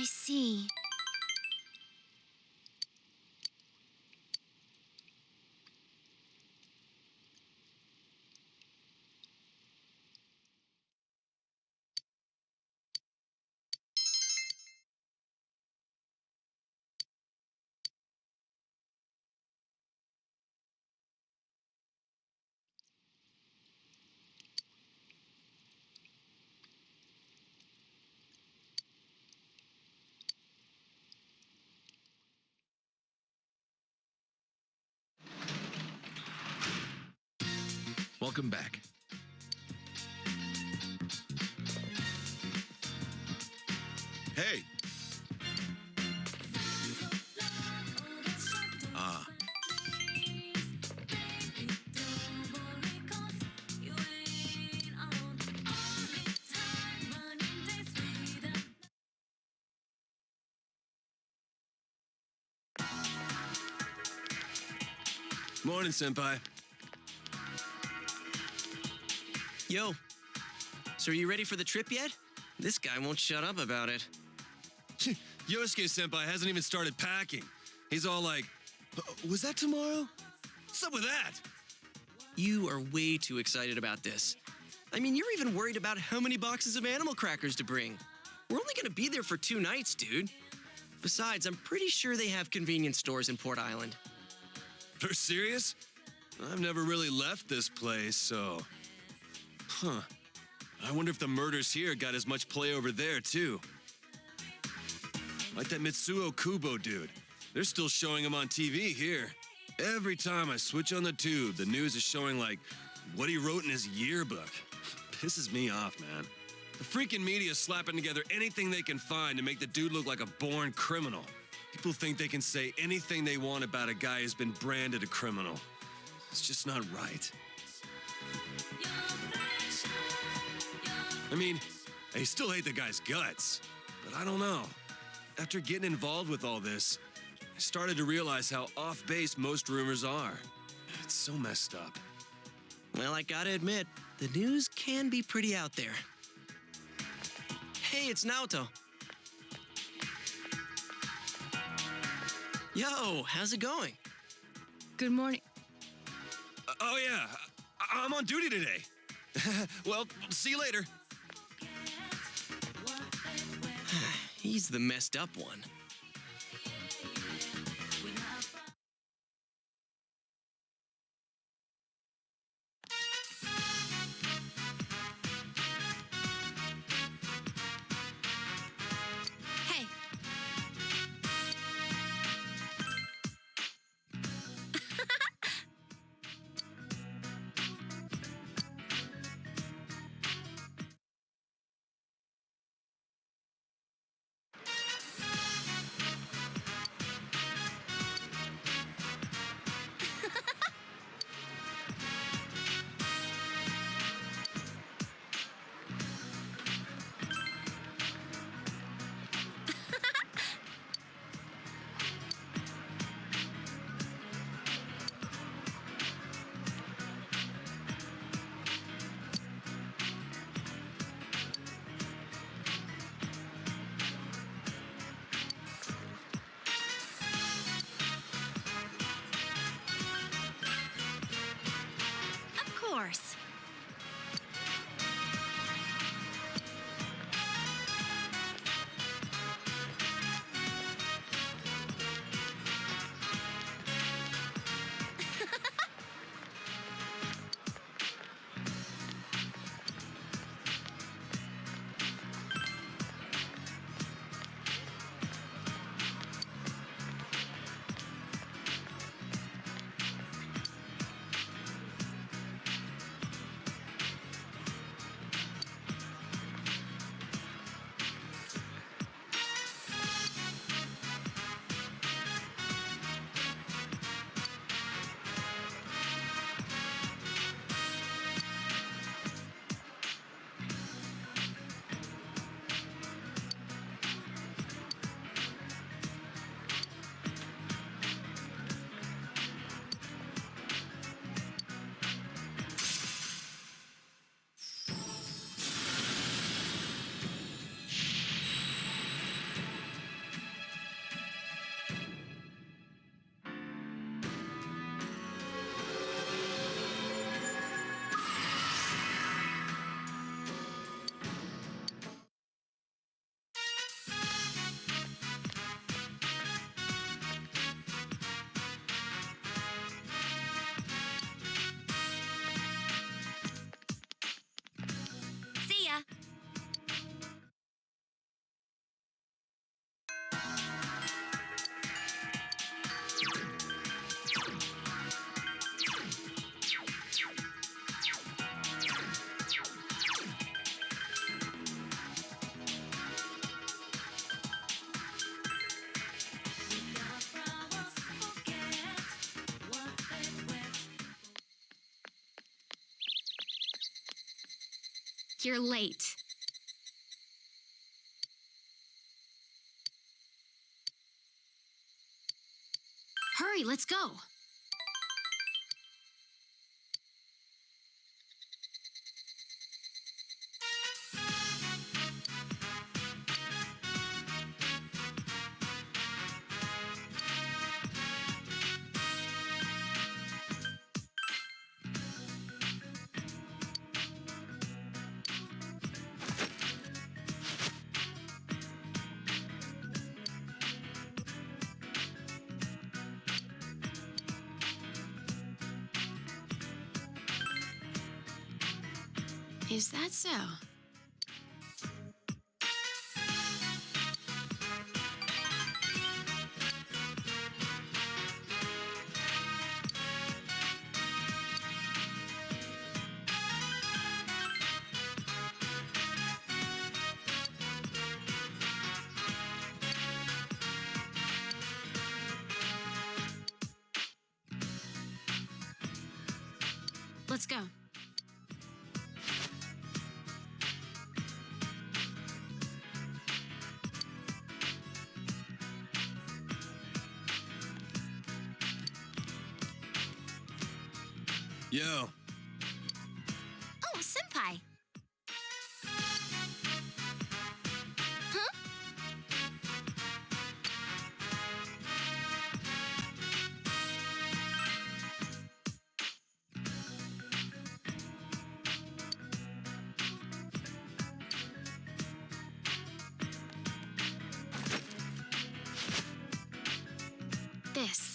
I see. Welcome back. Hey! Morning, Senpai. Yo, so are you ready for the trip yet? This guy won't shut up about it. Yosuke Senpai hasn't even started packing. He's all like, was that tomorrow? What's up with that? You are way too excited about this. I mean, you're even worried about how many boxes of animal crackers to bring. We're only gonna be there for 2 nights, dude. Besides, I'm pretty sure they have convenience stores in Port Island. You're serious? I've never really left this place, so... Huh. I wonder if the murders here got as much play over there, too. Like that Mitsuo Kubo dude. They're still showing him on TV here. Every time I switch on the tube, the news is showing, like, what he wrote in his yearbook. Pisses me off, man. The freaking media is slapping together anything they can find to make the dude look like a born criminal. People think they can say anything they want about a guy who's been branded a criminal. It's just not right. I mean, I still hate the guy's guts, but I don't know. After getting involved with all this, I started to realize how off-base most rumors are. It's so messed up. Well, I gotta admit, the news can be pretty out there. Hey, it's Naoto. Yo, how's it going? Good morning. Oh yeah, I'm on duty today. Well, see you later. He's the messed up one. Hey. You're late. Hurry, let's go. Is that so? Let's go. Yo. Oh, senpai. Huh? This.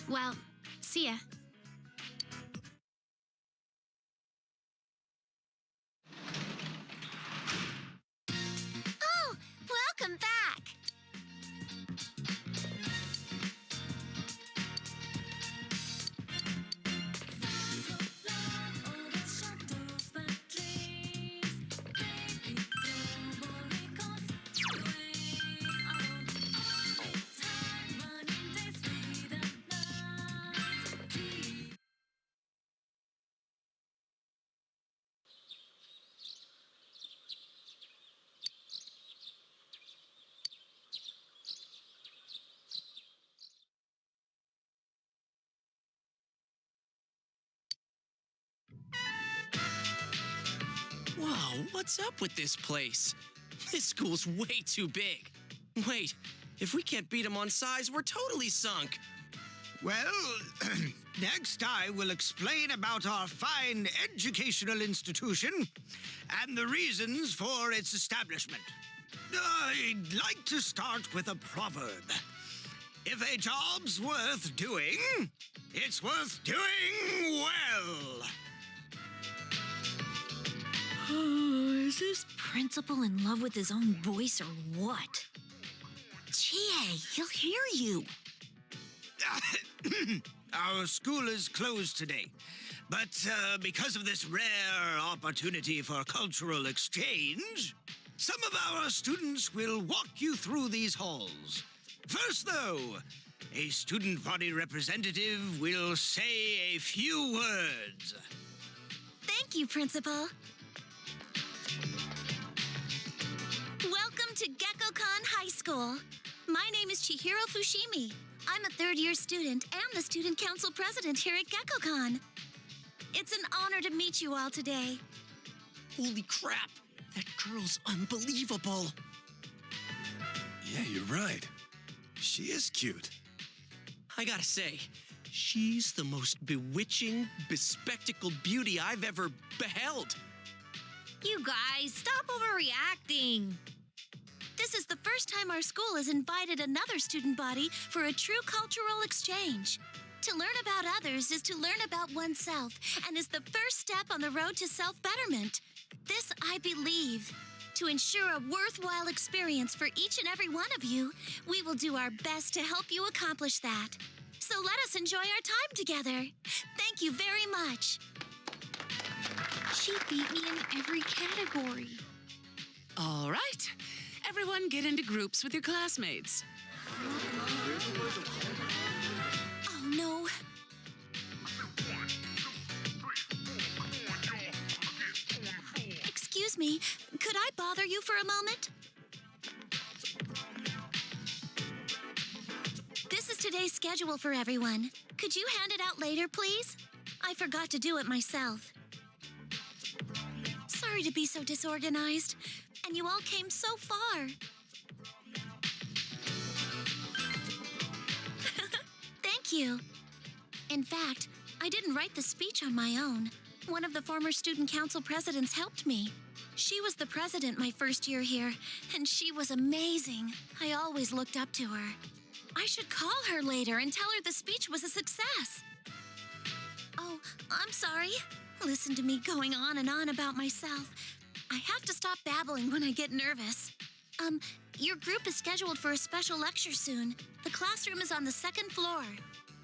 Well, see ya. Oh, welcome back. Whoa, what's up with this place? This school's way too big. Wait, if we can't beat them on size, we're totally sunk. Well, next I will explain about our fine educational institution and the reasons for its establishment. I'd like to start with a proverb. If a job's worth doing, it's worth doing well. Is this principal in love with his own voice or what? Chie, he'll hear you. Our school is closed today, but because of this rare opportunity for cultural exchange, some of our students will walk you through these halls. First, though, a student body representative will say a few words. Thank you, Principal. Welcome to GeckoCon High School. My name is Chihiro Fushimi. I'm a third-year student and the student council president here at GeckoCon. It's an honor to meet you all today. Holy crap, that girl's unbelievable. Yeah, you're right. She is cute. I gotta say, she's the most bewitching, bespectacled beauty I've ever beheld. You guys, stop overreacting. This is the first time our school has invited another student body for a true cultural exchange. To learn about others is to learn about oneself and is the first step on the road to self-betterment. This, I believe. To ensure a worthwhile experience for each and every one of you, we will do our best to help you accomplish that. So let us enjoy our time together. Thank you very much. She beat me in every category. All right. Everyone get into groups with your classmates. Oh, no. Excuse me, could I bother you for a moment? This is today's schedule for everyone. Could you hand it out later, please? I forgot to do it myself. Sorry to be so disorganized, and you all came so far. Thank you. In fact, I didn't write the speech on my own. One of the former student council presidents helped me. She was the president my first year here, and she was amazing. I always looked up to her. I should call her later and tell her the speech was a success. Oh, I'm sorry. Listen to me going on and on about myself. I have to stop babbling when I get nervous. Your group is scheduled for a special lecture soon. The classroom is on the second floor.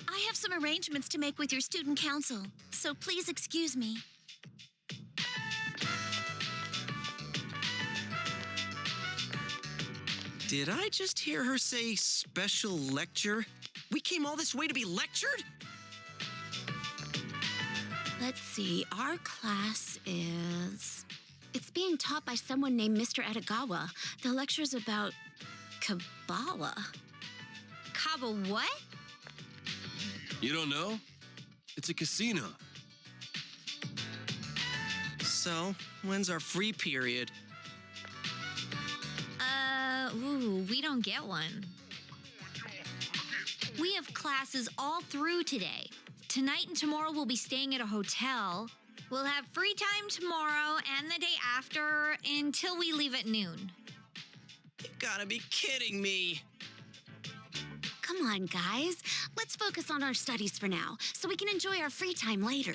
I have some arrangements to make with your student council, so please excuse me. Did I just hear her say special lecture? We came all this way to be lectured? Let's see, our class is... It's being taught by someone named Mr. Edagawa. The lecture's about Kabbalah. Kaba what? You don't know? It's a casino. So, when's our free period? We don't get one. We have classes all through today. Tonight and tomorrow we'll be staying at a hotel. We'll have free time tomorrow and the day after until we leave at noon. You gotta be kidding me. come on, guys. Let's focus on our studies for now, so we can enjoy our free time later.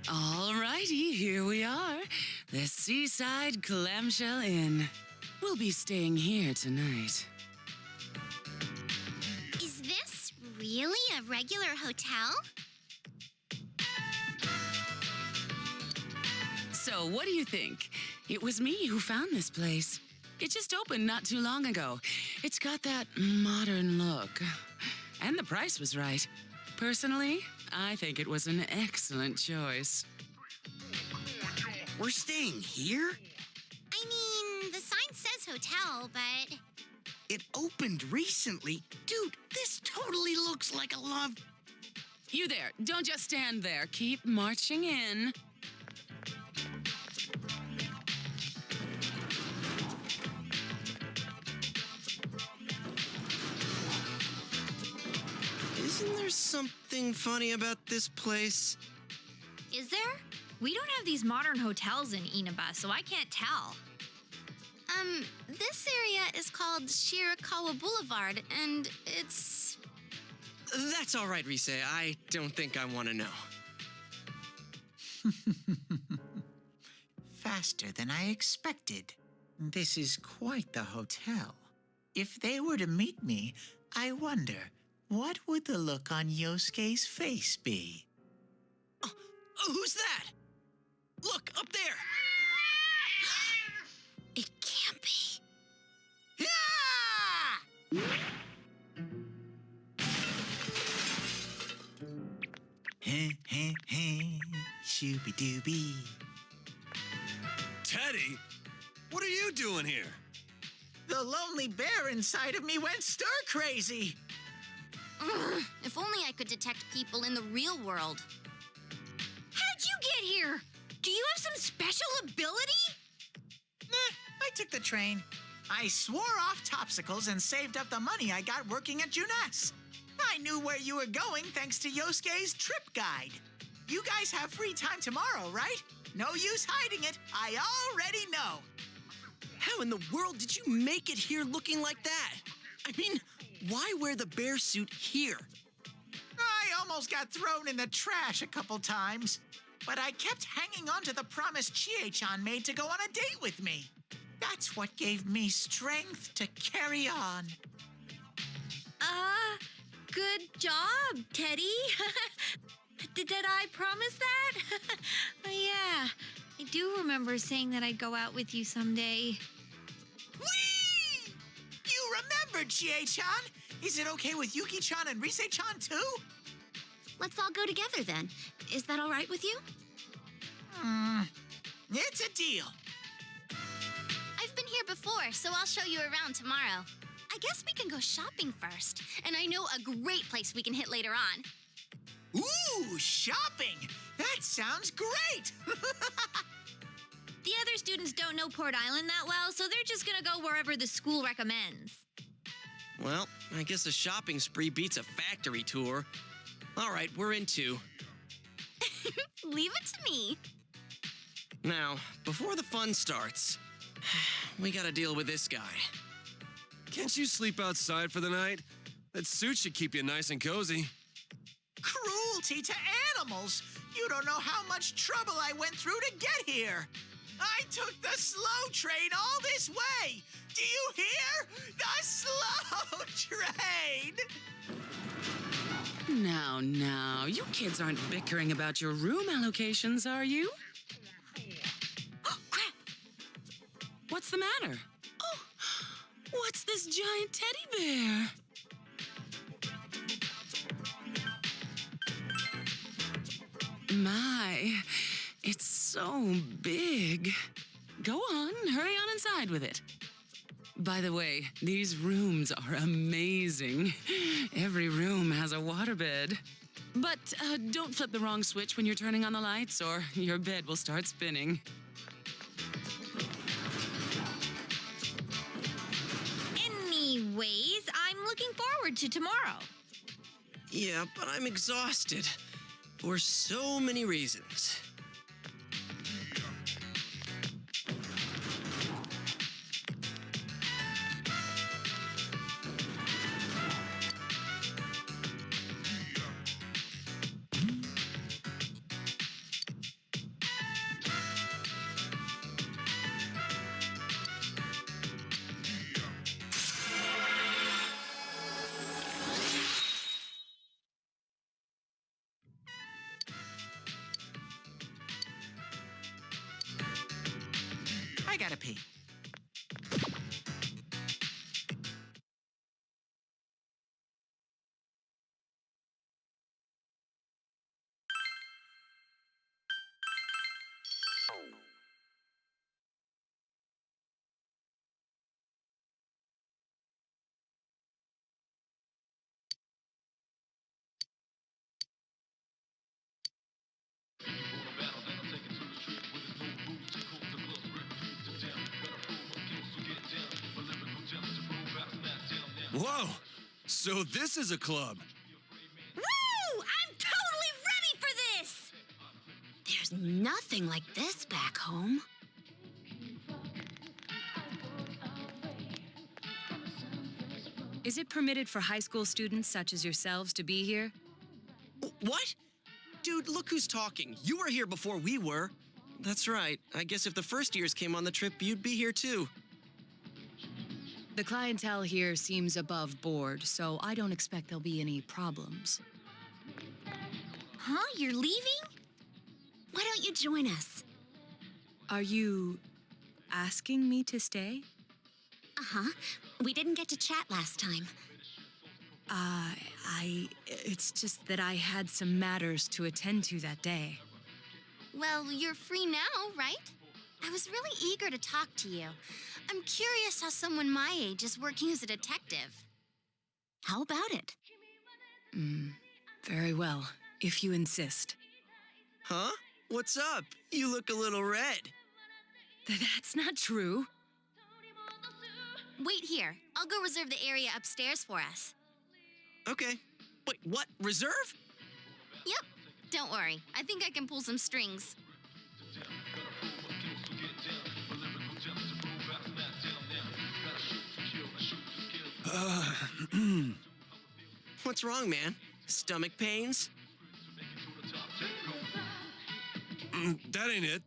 All righty, here we are. The Seaside Clamshell Inn. We'll be staying here tonight. Is this really a regular hotel? So, what do you think? It was me who found this place. It just opened not too long ago. It's got that modern look. And the price was right. Personally, I think it was an excellent choice. We're staying here? I mean, the sign says hotel, but... It opened recently. Dude, this totally looks like a love... You there, don't just stand there. Keep marching in. Isn't there something funny about this place? Is there? We don't have these modern hotels in Inaba, so I can't tell. This area is called Shirakawa Boulevard, and it's... That's all right, Rise. I don't think I want to know. Faster than I expected. This is quite the hotel. If they were to meet me, I wonder, what would the look on Yosuke's face be? Oh, who's that? Look, up there! It can't be. Shooby-dooby. Teddy, what are you doing here? The lonely bear inside of me went stir-crazy. Ugh, if only I could detect people in the real world. How'd you get here? Do you have some special ability? I took the train. I swore off Topsicles and saved up the money I got working at Juness. I knew where you were going thanks to Yosuke's trip guide. You guys have free time tomorrow, right? No use hiding it. I already know. How in the world did you make it here looking like that? I mean, why wear the bear suit here? I almost got thrown in the trash a couple times, but I kept hanging on to the promise Chie-chan made to go on a date with me. That's what gave me strength to carry on. Good job, Teddy. Did I promise that? Oh, yeah. I do remember saying that I'd go out with you someday. Whee! You remembered, Chie-chan. Is it okay with Yuki-chan and Rise-chan too? Let's all go together then. Is that all right with you? It's a deal. I've been here before, so I'll show you around tomorrow. I guess we can go shopping first, and I know a great place we can hit later on. Ooh, shopping! That sounds great! The other students don't know Port Island that well, so they're just gonna go wherever the school recommends. Well, I guess a shopping spree beats a factory tour. All right, we're in two. Leave it to me. Now, before the fun starts, we gotta deal with this guy. Can't you sleep outside for the night? That suit should keep you nice and cozy. Cruelty to animals! You don't know how much trouble I went through to get here. I took the slow train all this way. Do you hear? The slow train! Now, you kids aren't bickering about your room allocations, are you? Oh, crap! What's the matter? Oh, what's this giant teddy bear? My, it's so big. Go on, hurry on inside with it. By the way, these rooms are amazing. Every room has a waterbed. But don't flip the wrong switch when you're turning on the lights, or your bed will start spinning. Anyways, I'm looking forward to tomorrow. Yeah, but I'm exhausted. For so many reasons. I gotta pee. Whoa! So this is a club. Woo! I'm totally ready for this! There's nothing like this back home. Is it permitted for high school students such as yourselves to be here? What? Dude, look who's talking. You were here before we were. That's right. I guess if the first years came on the trip, you'd be here too. The clientele here seems above board, so I don't expect there'll be any problems. Huh? You're leaving? Why don't you join us? Are you asking me to stay? Uh-huh. We didn't get to chat last time. It's just that I had some matters to attend to that day. Well, you're free now, right? I was really eager to talk to you. I'm curious how someone my age is working as a detective. How about it? Very well, if you insist. Huh? What's up? You look a little red. That's not true. Wait here. I'll go reserve the area upstairs for us. Okay. Wait, what? Reserve? Yep. Don't worry. I think I can pull some strings. What's wrong, man? Stomach pains? That ain't it.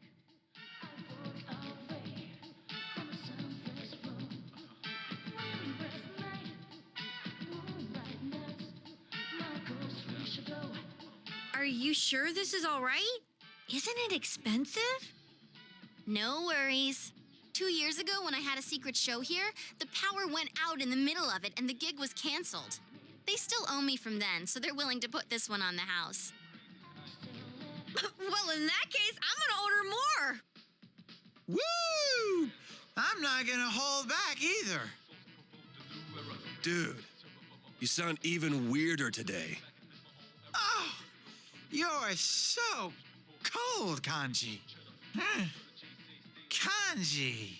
Are you sure this is all right? Isn't it expensive? No worries. 2 years ago, when I had a secret show here, the power went out in the middle of it and the gig was canceled. They still owe me from then, so they're willing to put this one on the house. Well, in that case, I'm gonna order more. Woo! I'm not gonna hold back either. Dude, you sound even weirder today. Oh, you're so cold, Kanji. Kanji.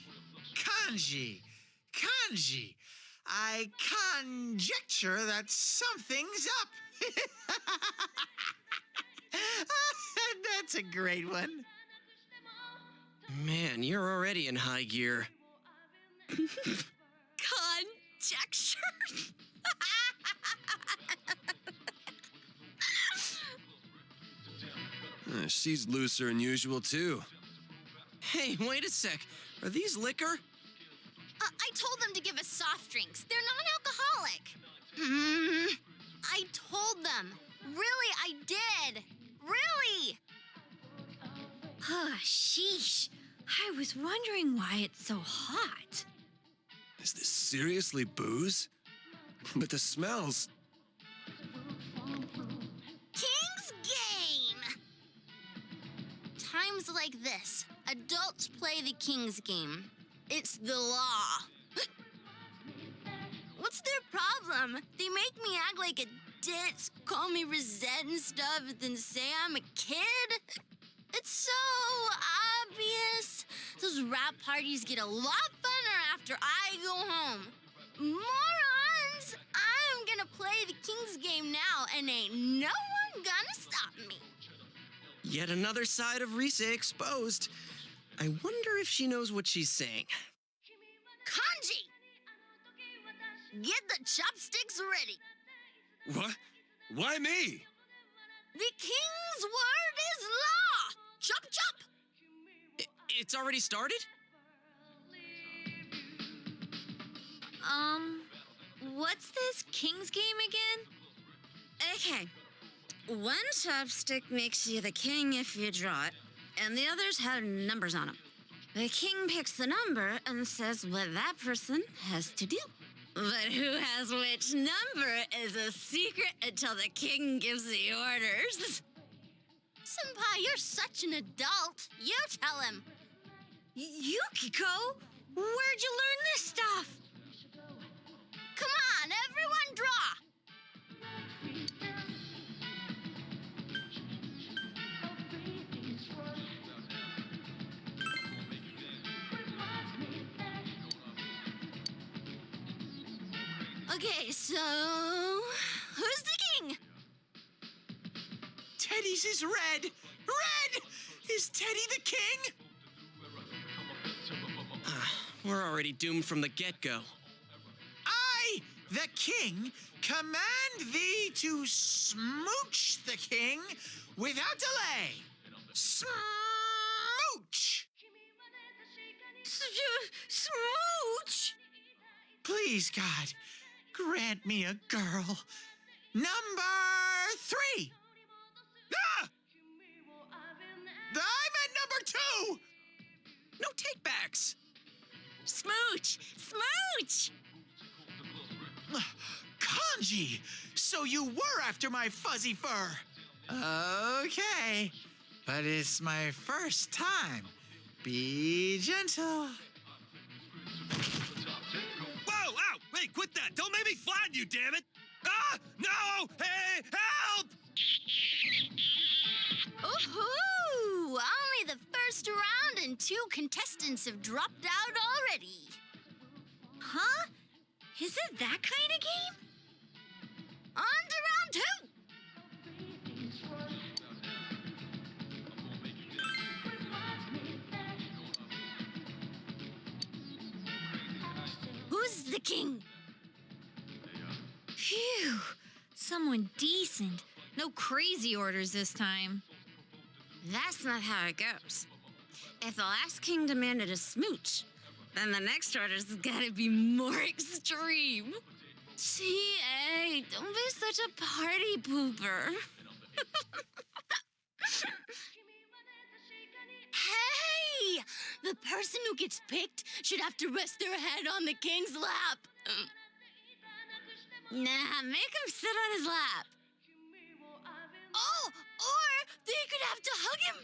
I conjecture that something's up. That's a great one. Man, you're already in high gear. Conjecture? She's looser than usual, too. Hey, wait a sec. Are these liquor? I told them to give us soft drinks. They're non-alcoholic. I told them. Really, I did. Really. Sheesh. I was wondering why it's so hot. Is this seriously booze? But the smells... King's Game! Times like this, adults play the King's Game. It's the law. What's their problem? They make me act like a ditz, call me Rosette and stuff, then say I'm a kid? It's so obvious. Those rap parties get a lot funner after I go home. Morons! I'm gonna play the King's Game now, and ain't no one gonna stop me. Yet another side of Risa exposed. I wonder if she knows what she's saying. Kanji! Get the chopsticks ready. What? Why me? The King's word is law! Chop, chop! It's already started? What's this King's Game again? Okay. One chopstick makes you the king if you draw it, and the others have numbers on them. The king picks the number and says what that person has to do. But who has which number is a secret until the king gives the orders. Senpai, you're such an adult. You tell him. Yukiko, where'd you learn this stuff? Come on, everyone draw. Okay, so who's the king? Teddy's is red. Red! Is Teddy the king? We're already doomed from the get-go. I, the king, command thee to smooch the king without delay. Smooch! Smooch! Please, God, grant me a girl. Number 3. Ah! I meant number 2. No takebacks. Smooch! Smooch! Kanji, so you were after my fuzzy fur. Okay, but it's my first time. Be gentle. Whoa, ow! Hey, quit that! Don't make me flatten you, damn it! Ah! No! Hey, help! Ooh, only the first round and 2 contestants have dropped out already. Huh? Is it that kind of game? On to round 2. Who's the king? Phew. Someone decent. No crazy orders this time. That's not how it goes. If the last king demanded a smooch, then the next order's gotta be more extreme. T.A., don't be such a party pooper. Hey! The person who gets picked should have to rest their head on the king's lap. Nah, make him sit on his lap. Oh, or they could have to hug him.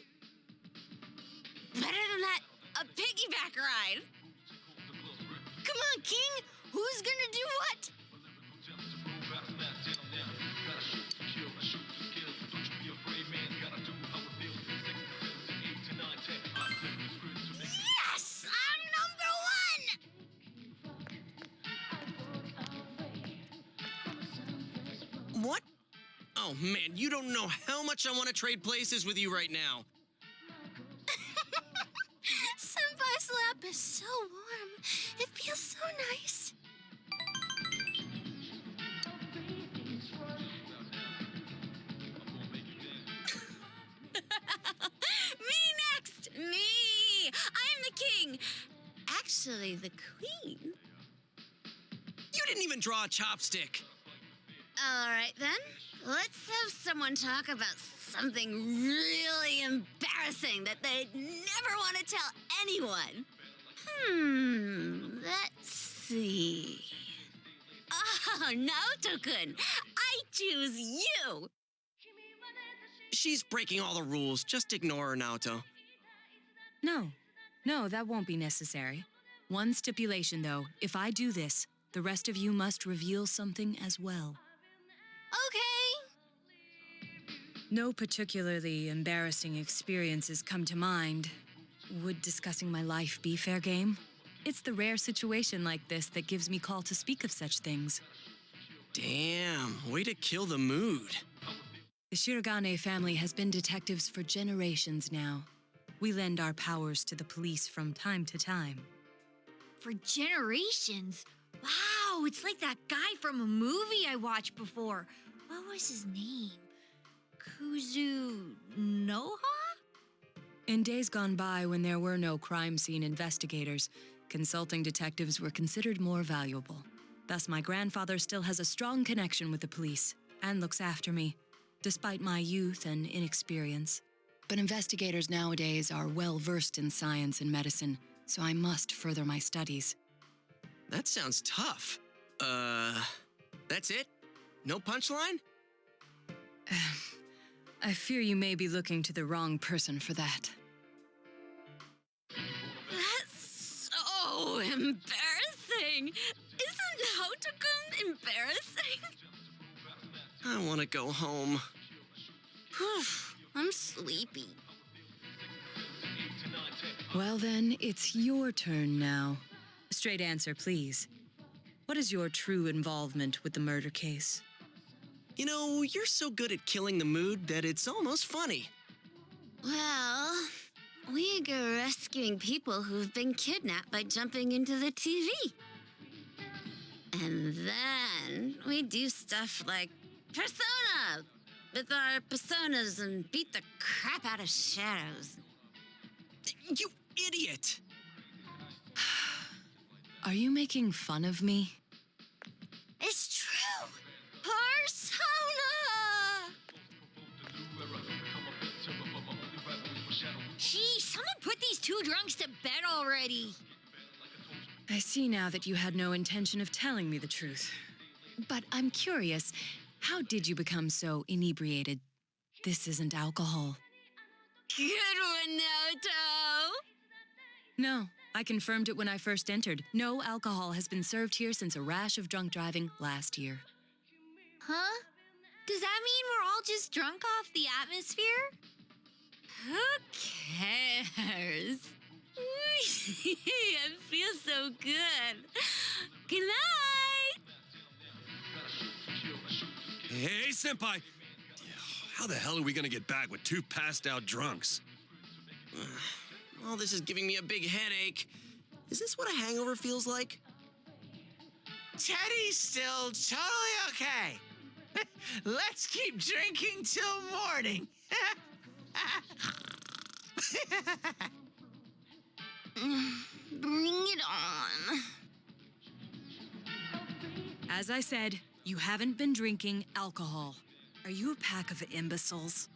Better than that, a piggyback ride. Come on, King. Who's gonna do what? Yes! I'm number 1! What? Oh man, you don't know how much I want to trade places with you right now. Senpai's lap is so warm. It feels so nice. Me next! Me! I'm the king. Actually, the queen. You didn't even draw a chopstick. All right, then. Let's have someone talk about something really embarrassing that they'd never want to tell anyone. Let's see. Oh, Naoto-kun, I choose you. She's breaking all the rules. Just ignore her, Naoto. No, that won't be necessary. One stipulation, though. If I do this, the rest of you must reveal something as well. Okay. No particularly embarrassing experiences come to mind. Would discussing my life be fair game? It's the rare situation like this that gives me call to speak of such things. Damn, way to kill the mood. The Shirogane family has been detectives for generations now. We lend our powers to the police from time to time. For generations. Wow, it's like that guy from a movie I watched before. What was his name? Kuzunoha? In days gone by, when there were no crime scene investigators, consulting detectives were considered more valuable. Thus, my grandfather still has a strong connection with the police and looks after me, despite my youth and inexperience. But investigators nowadays are well versed in science and medicine, so I must further my studies. That sounds tough. That's it? No punchline? I fear you may be looking to the wrong person for that. That's so embarrassing. Isn't Naoto-kun embarrassing? I want to go home. I'm sleepy. Well then, it's your turn now. A straight answer, please. What is your true involvement with the murder case? You know, you're so good at killing the mood that it's almost funny. Well, we go rescuing people who've been kidnapped by jumping into the TV. And then we do stuff like Persona with our personas and beat the crap out of shadows. You idiot! Are you making fun of me? It's true! Persona! Gee, someone put these two drunks to bed already. I see now that you had no intention of telling me the truth. But I'm curious, how did you become so inebriated? This isn't alcohol. Good one, Naoto! No, I confirmed it when I first entered. No alcohol has been served here since a rash of drunk driving last year. Huh? Does that mean we're all just drunk off the atmosphere? Who cares? It feels so good. Good night! Hey, Senpai! How the hell are we gonna get back with two passed out drunks? All this is giving me a big headache. Is this what a hangover feels like? Teddy's still totally okay. Let's keep drinking till morning. Bring it on. As I said, you haven't been drinking alcohol. Are you a pack of imbeciles?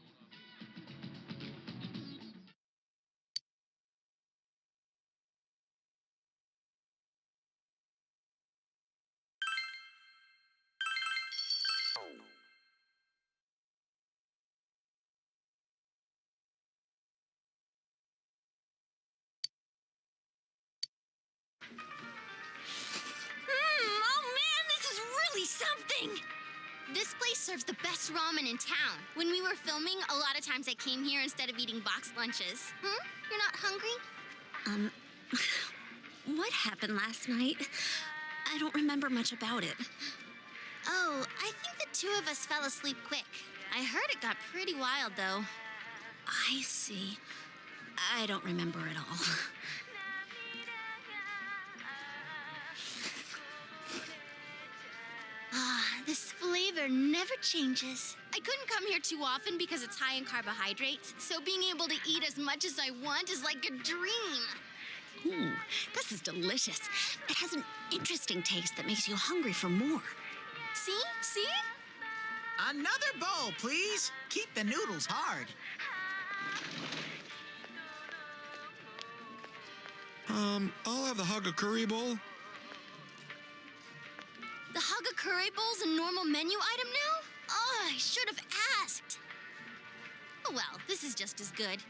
Oh man, this is really something! This place serves the best ramen in town. When we were filming, a lot of times I came here instead of eating boxed lunches. You're not hungry? What happened last night? I don't remember much about it. Oh, I think the two of us fell asleep quick. I heard it got pretty wild, though. I see. I don't remember at all. This flavor never changes. I couldn't come here too often because it's high in carbohydrates, so being able to eat as much as I want is like a dream. Ooh, this is delicious. It has an interesting taste that makes you hungry for more. See? See? Another bowl, please. Keep the noodles hard. I'll have the Hagakuri bowl. The Hagakure bowl's a normal menu item now? Oh, I should have asked. Oh well, this is just as good.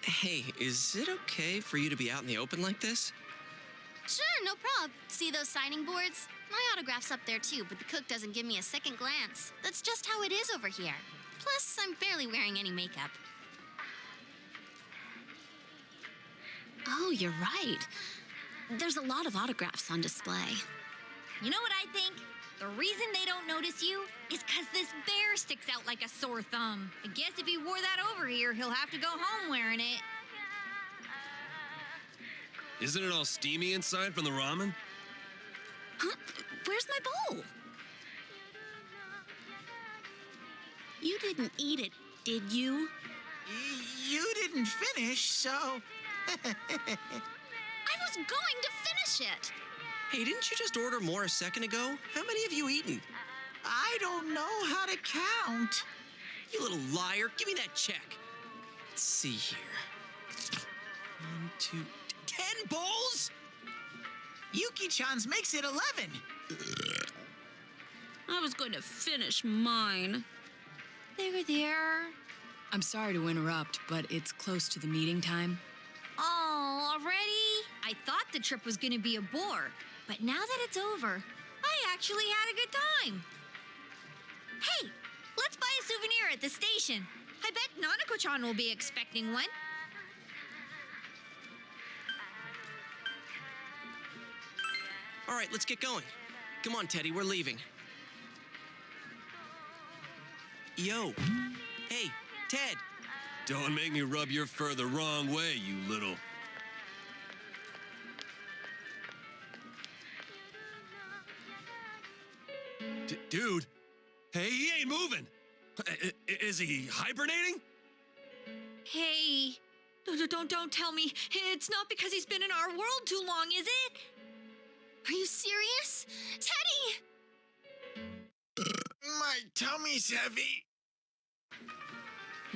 Hey, is it okay for you to be out in the open like this? Sure, no prob. See those signing boards? My autograph's up there too, but the cook doesn't give me a second glance. That's just how it is over here. Plus, I'm barely wearing any makeup. Oh, you're right. There's a lot of autographs on display. You know what I think? The reason they don't notice you is because this bear sticks out like a sore thumb. I guess if he wore that over here, he'll have to go home wearing it. Isn't it all steamy inside from the ramen? Huh? Where's my bowl? You didn't eat it, did you? You didn't finish, so... I was going to finish it. Hey, didn't you just order more a second ago? How many have you eaten? I don't know how to count. You little liar. Give me that check. Let's see here. 1, 2, 10 bowls? Yuki-chan's makes it 11. I was going to finish mine. There. I'm sorry to interrupt, but it's close to the meeting time. Oh, already? I thought the trip was gonna be a bore, but now that it's over, I actually had a good time. Hey, let's buy a souvenir at the station. I bet Nanako-chan will be expecting one. All right, let's get going. Come on, Teddy, we're leaving. Yo. Hey, Ted. Don't make me rub your fur the wrong way, you little... Dude, hey, he ain't moving. Is he hibernating? Hey, don't tell me. It's not because he's been in our world too long, is it? Are you serious? Teddy! My tummy's heavy.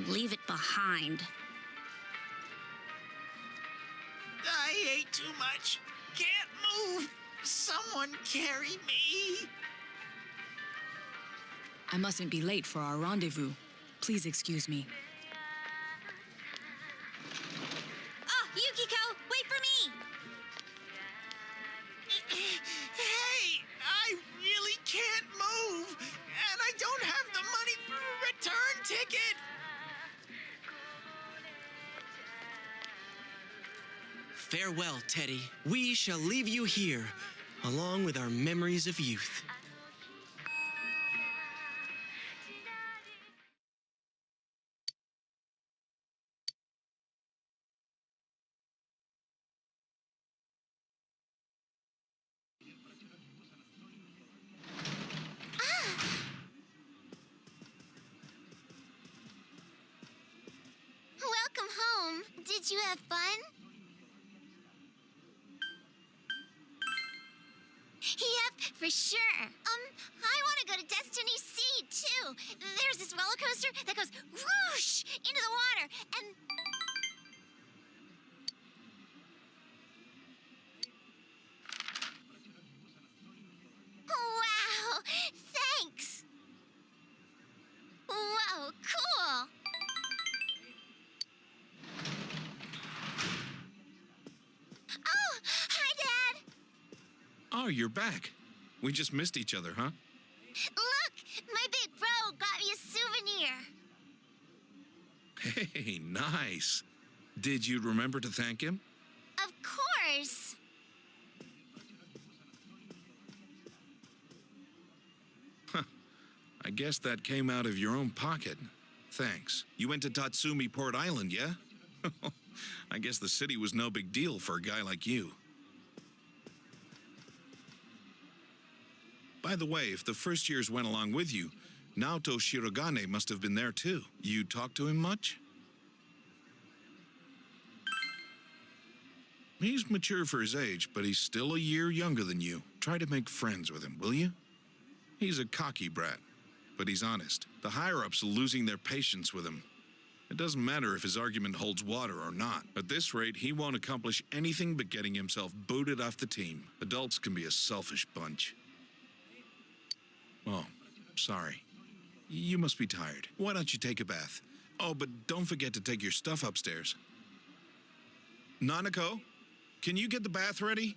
Leave it behind. I ate too much. Can't move. Someone carry me. I mustn't be late for our rendezvous. Please excuse me. Oh, Yukiko, wait for me! Hey, I really can't move. And I don't have the money for a return ticket. Farewell, Teddy. We shall leave you here, along with our memories of youth. Did you have fun? Yep, for sure. I want to go to Destiny Sea, too. There's this roller coaster that goes whoosh into the water, and... Wow, thanks. Whoa, cool. Oh, hi, Dad. Oh, you're back. We just missed each other, huh? Look, my big bro got me a souvenir. Hey, nice. Did you remember to thank him? Of course. I guess that came out of your own pocket. Thanks. You went to Tatsumi Port Island, yeah? I guess the city was no big deal for a guy like you. By the way, if the first years went along with you, Naoto Shirogane must have been there too. You talk to him much? He's mature for his age, but he's still a year younger than you. Try to make friends with him, will you? He's a cocky brat, but he's honest. The higher-ups are losing their patience with him. It doesn't matter if his argument holds water or not. At this rate, he won't accomplish anything but getting himself booted off the team. Adults can be a selfish bunch. Oh, sorry. You must be tired. Why don't you take a bath? Oh, but don't forget to take your stuff upstairs. Nanako, can you get the bath ready?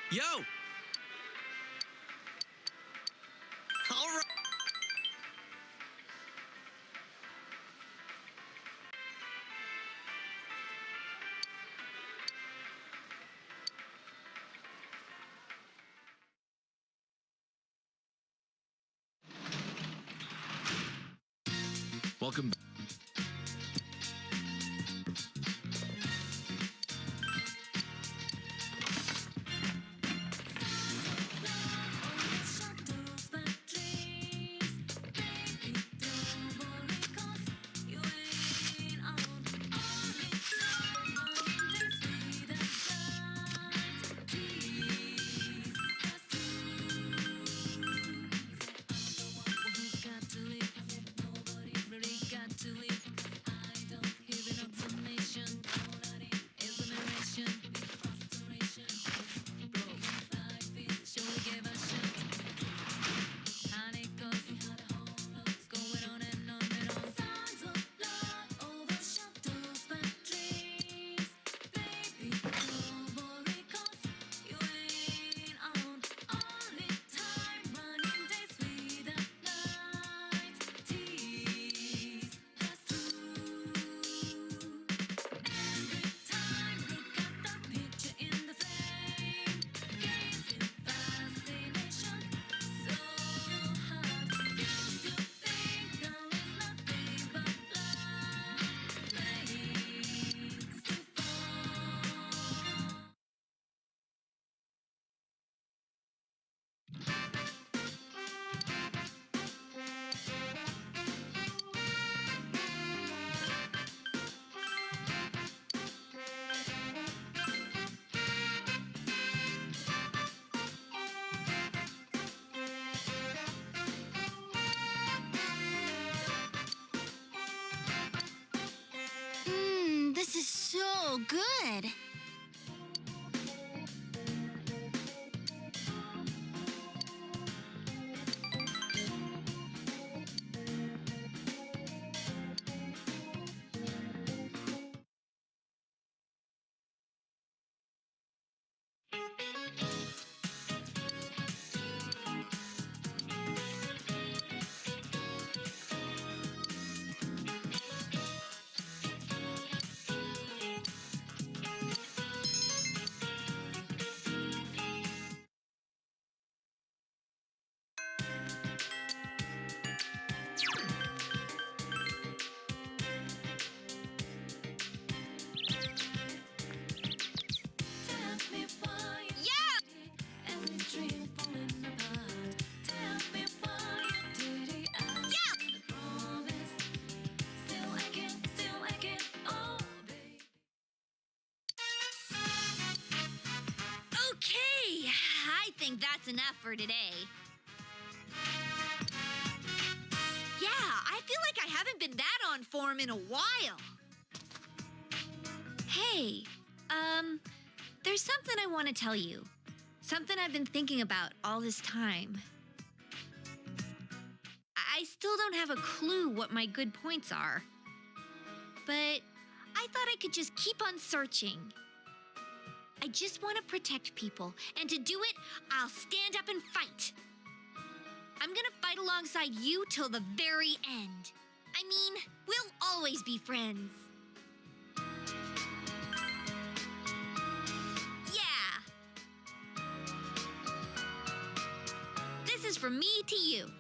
Yo! All right. Welcome back. Oh, good. Okay, I think that's enough for today. Yeah, I feel like I haven't been that on form in a while. Hey, there's something I want to tell you. Something I've been thinking about all this time. I still don't have a clue what my good points are. But I thought I could just keep on searching. I just want to protect people, and to do it, I'll stand up and fight. I'm gonna fight alongside you till the very end. I mean, we'll always be friends. Yeah. This is from me to you.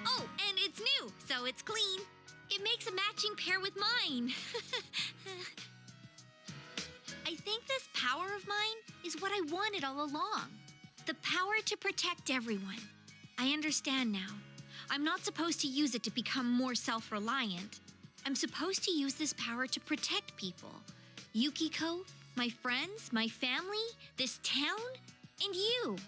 Oh, and it's new, so it's clean. It makes a matching pair with mine. I think this power of mine is what I wanted all along. The power to protect everyone. I understand now. I'm not supposed to use it to become more self-reliant. I'm supposed to use this power to protect people. Yukiko, my friends, my family, this town, and you.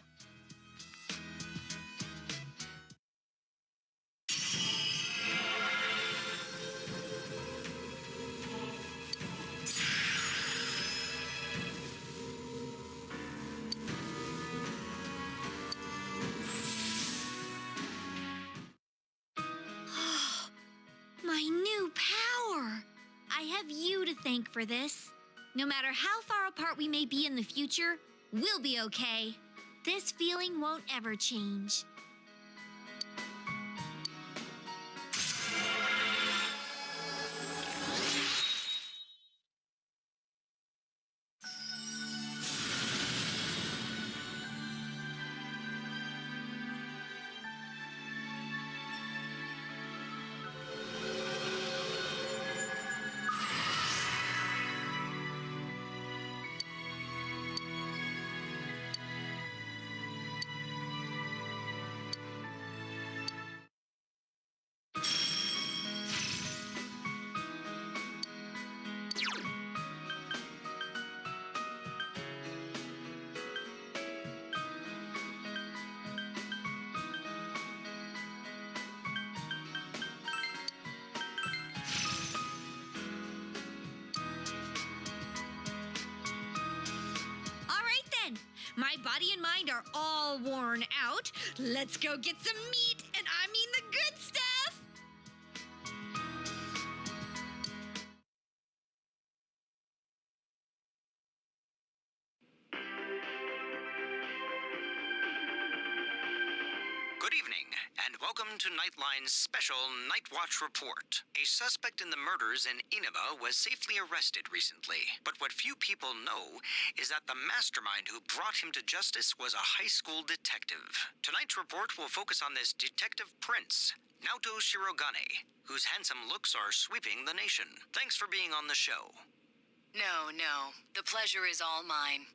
My new power! I have you to thank for this. No matter how far apart we may be in the future, we'll be okay. This feeling won't ever change. My body and mind are all worn out. Let's go get some meat, and I mean the good stuff. Good evening, and welcome to Nightline's special Night Watch report. A suspect in the murders in Inaba was safely arrested recently, but what few people know is that the mastermind who brought him to justice was a high school detective. Tonight's report will focus on this detective prince, Naoto Shirogane, whose handsome looks are sweeping the nation. Thanks for being on the show. No, the pleasure is all mine.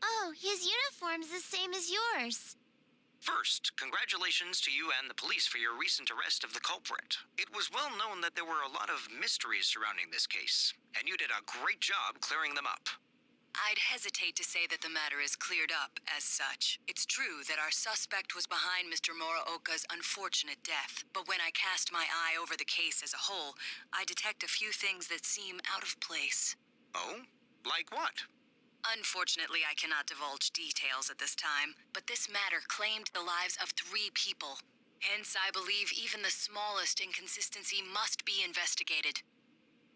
Oh, his uniform's the same as yours. First, congratulations to you and the police for your recent arrest of the culprit. It was well known that there were a lot of mysteries surrounding this case, and you did a great job clearing them up. I'd hesitate to say that the matter is cleared up as such. It's true that our suspect was behind Mr. Muraoka's unfortunate death, but when I cast my eye over the case as a whole, I detect a few things that seem out of place. Oh? Like what? Unfortunately, I cannot divulge details at this time, but this matter claimed the lives of 3 people. Hence, I believe even the smallest inconsistency must be investigated.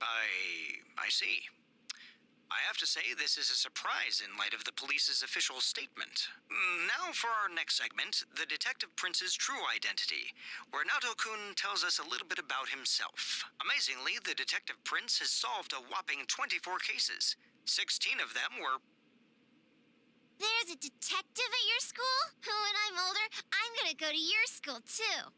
I see. I have to say this is a surprise in light of the police's official statement. Now for our next segment, the Detective Prince's true identity, where Naoto-kun tells us a little bit about himself. Amazingly, the Detective Prince has solved a whopping 24 cases. 16 of them were... There's a detective at your school? When I'm older, I'm gonna go to your school, too.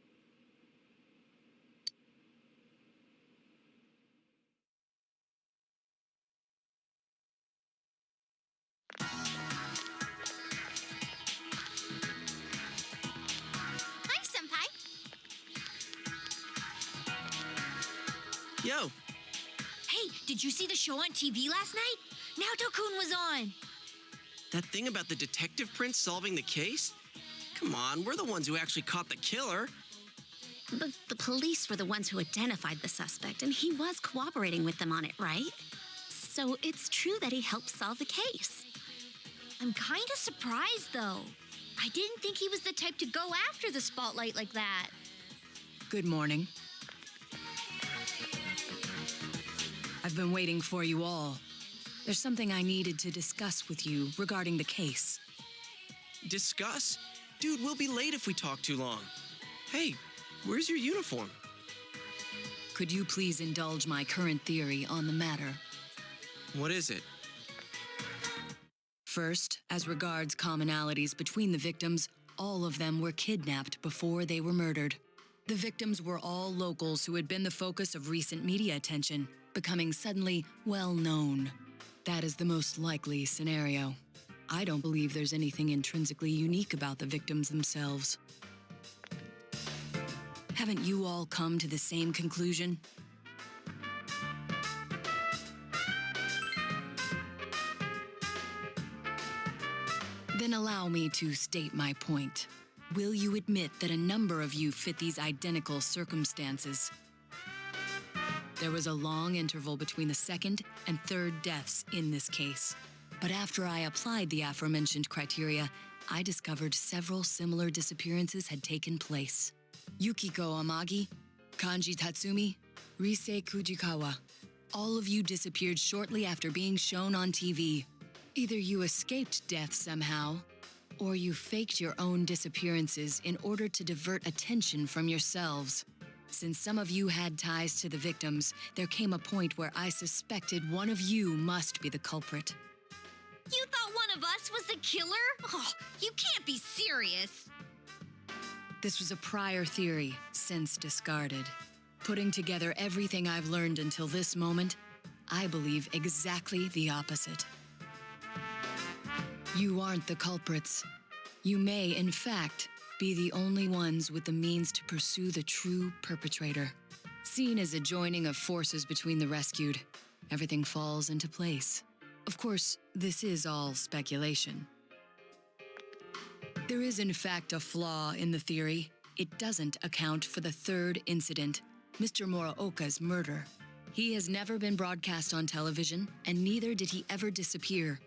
Hi, Senpai. Yo, Hey, did you see the show on TV last night? Naoto-kun was on. that thing about the detective prince solving the case? Come on, we're the ones who actually caught the killer. But the police were the ones who identified the suspect, and he was cooperating with them on it, right? So it's true that he helped solve the case. I'm kind of surprised, though. I didn't think he was the type to go after the spotlight like that. Good morning. I've been waiting for you all. There's something I needed to discuss with you regarding the case. Discuss? Dude, we'll be late if we talk too long. Hey, where's your uniform? Could you please indulge my current theory on the matter? What is it? First, as regards commonalities between the victims, all of them were kidnapped before they were murdered. The victims were all locals who had been the focus of recent media attention, becoming suddenly well-known. That is the most likely scenario. I don't believe there's anything intrinsically unique about the victims themselves. Haven't you all come to the same conclusion? Then allow me to state my point. Will you admit that a number of you fit these identical circumstances? There was a long interval between the second and third deaths in this case. But after I applied the aforementioned criteria, I discovered several similar disappearances had taken place. Yukiko Amagi, Kanji Tatsumi, Rise Kujikawa. All of you disappeared shortly after being shown on TV. Either you escaped death somehow, or you faked your own disappearances in order to divert attention from yourselves. Since some of you had ties to the victims, there came a point where I suspected one of you must be the culprit. You thought one of us was the killer? Oh, you can't be serious. This was a prior theory, since discarded. Putting together everything I've learned until this moment, I believe exactly the opposite. You aren't the culprits. You may, in fact, be the only ones with the means to pursue the true perpetrator. Seen as a joining of forces between the rescued, everything falls into place. Of course, this is all speculation. There is, in fact, a flaw in the theory. It doesn't account for the third incident, Mr. Muraoka's murder. He has never been broadcast on television, and neither did he ever disappear.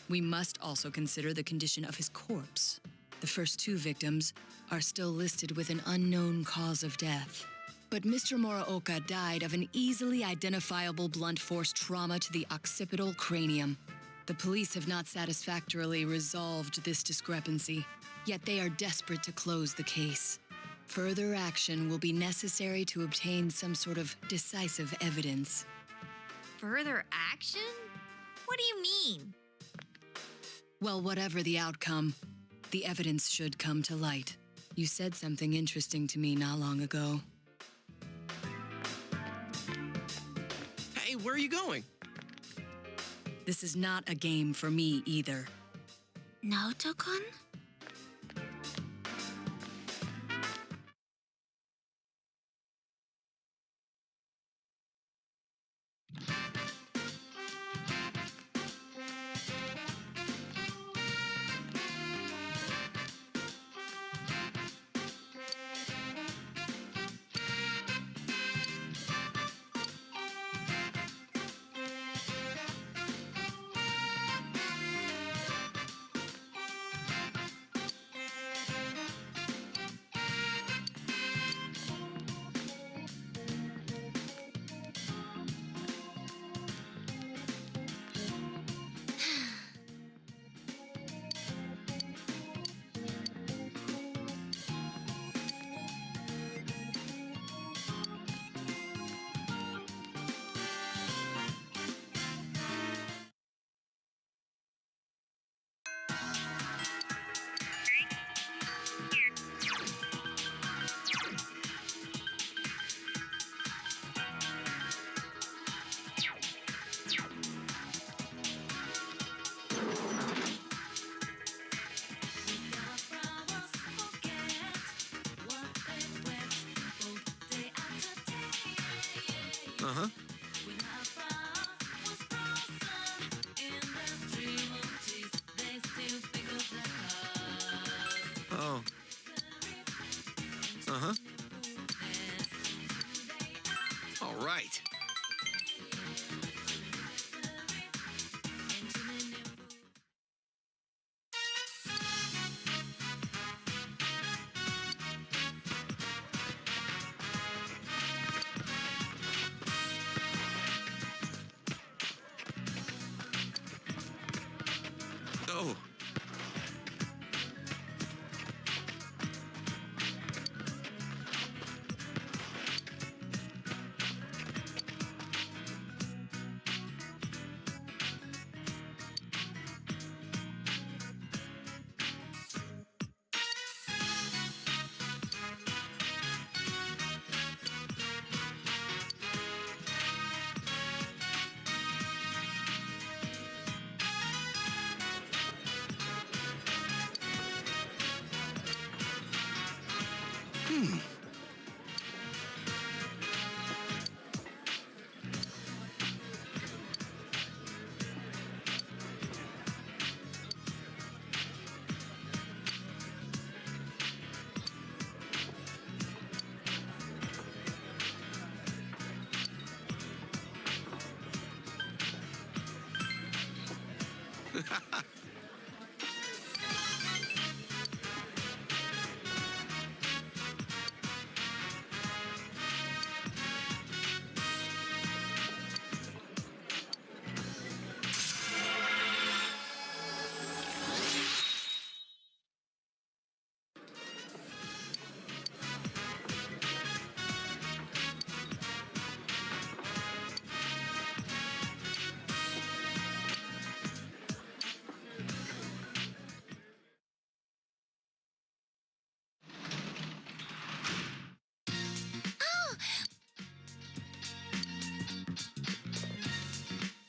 We must also consider the condition of his corpse. The first 2 victims are still listed with an unknown cause of death. But Mr. Muraoka died of an easily identifiable blunt force trauma to the occipital cranium. The police have not satisfactorily resolved this discrepancy, yet they are desperate to close the case. Further action will be necessary to obtain some sort of decisive evidence. Further action? What do you mean? Well, whatever the outcome, the evidence should come to light. You said something interesting to me not long ago. Hey, where are you going? This is not a game for me either. Naoto-kun? Uh-huh. Oh. Uh-huh. All right. Oh.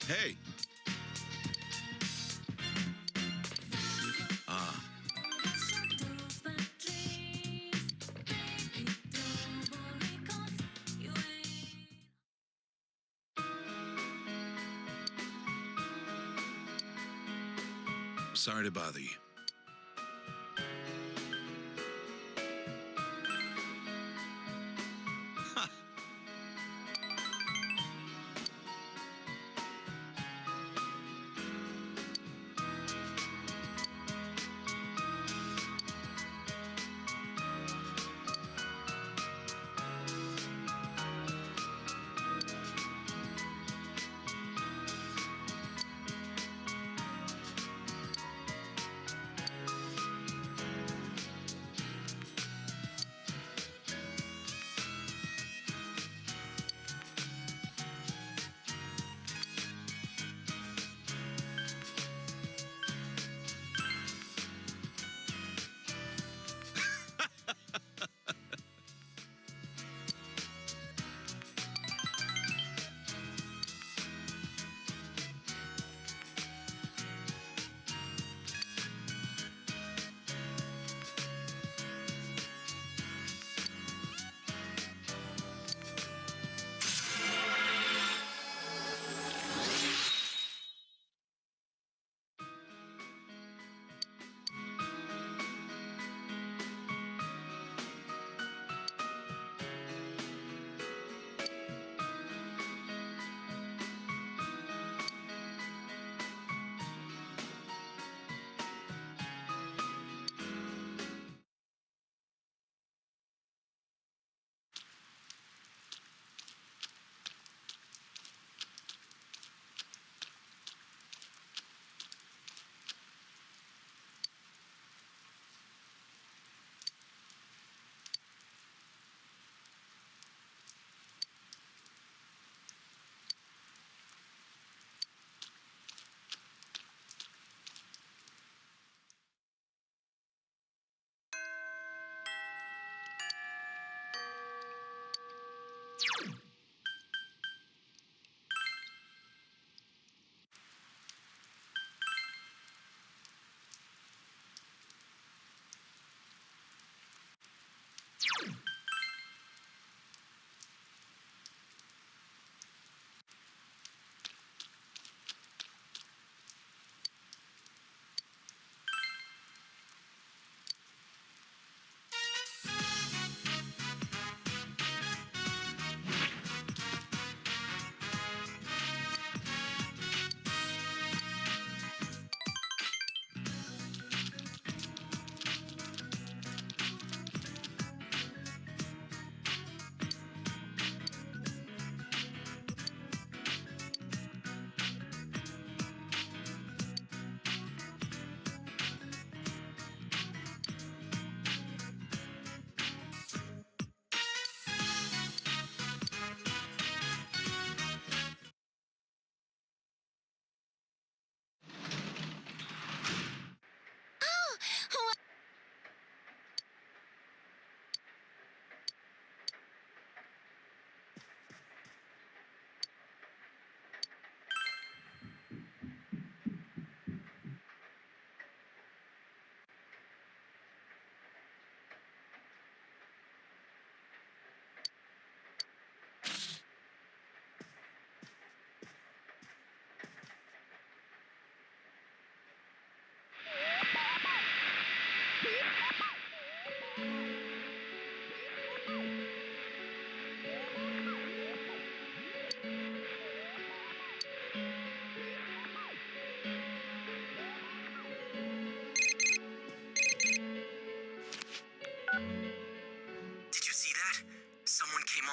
Hey. Ah. Sorry to bother you.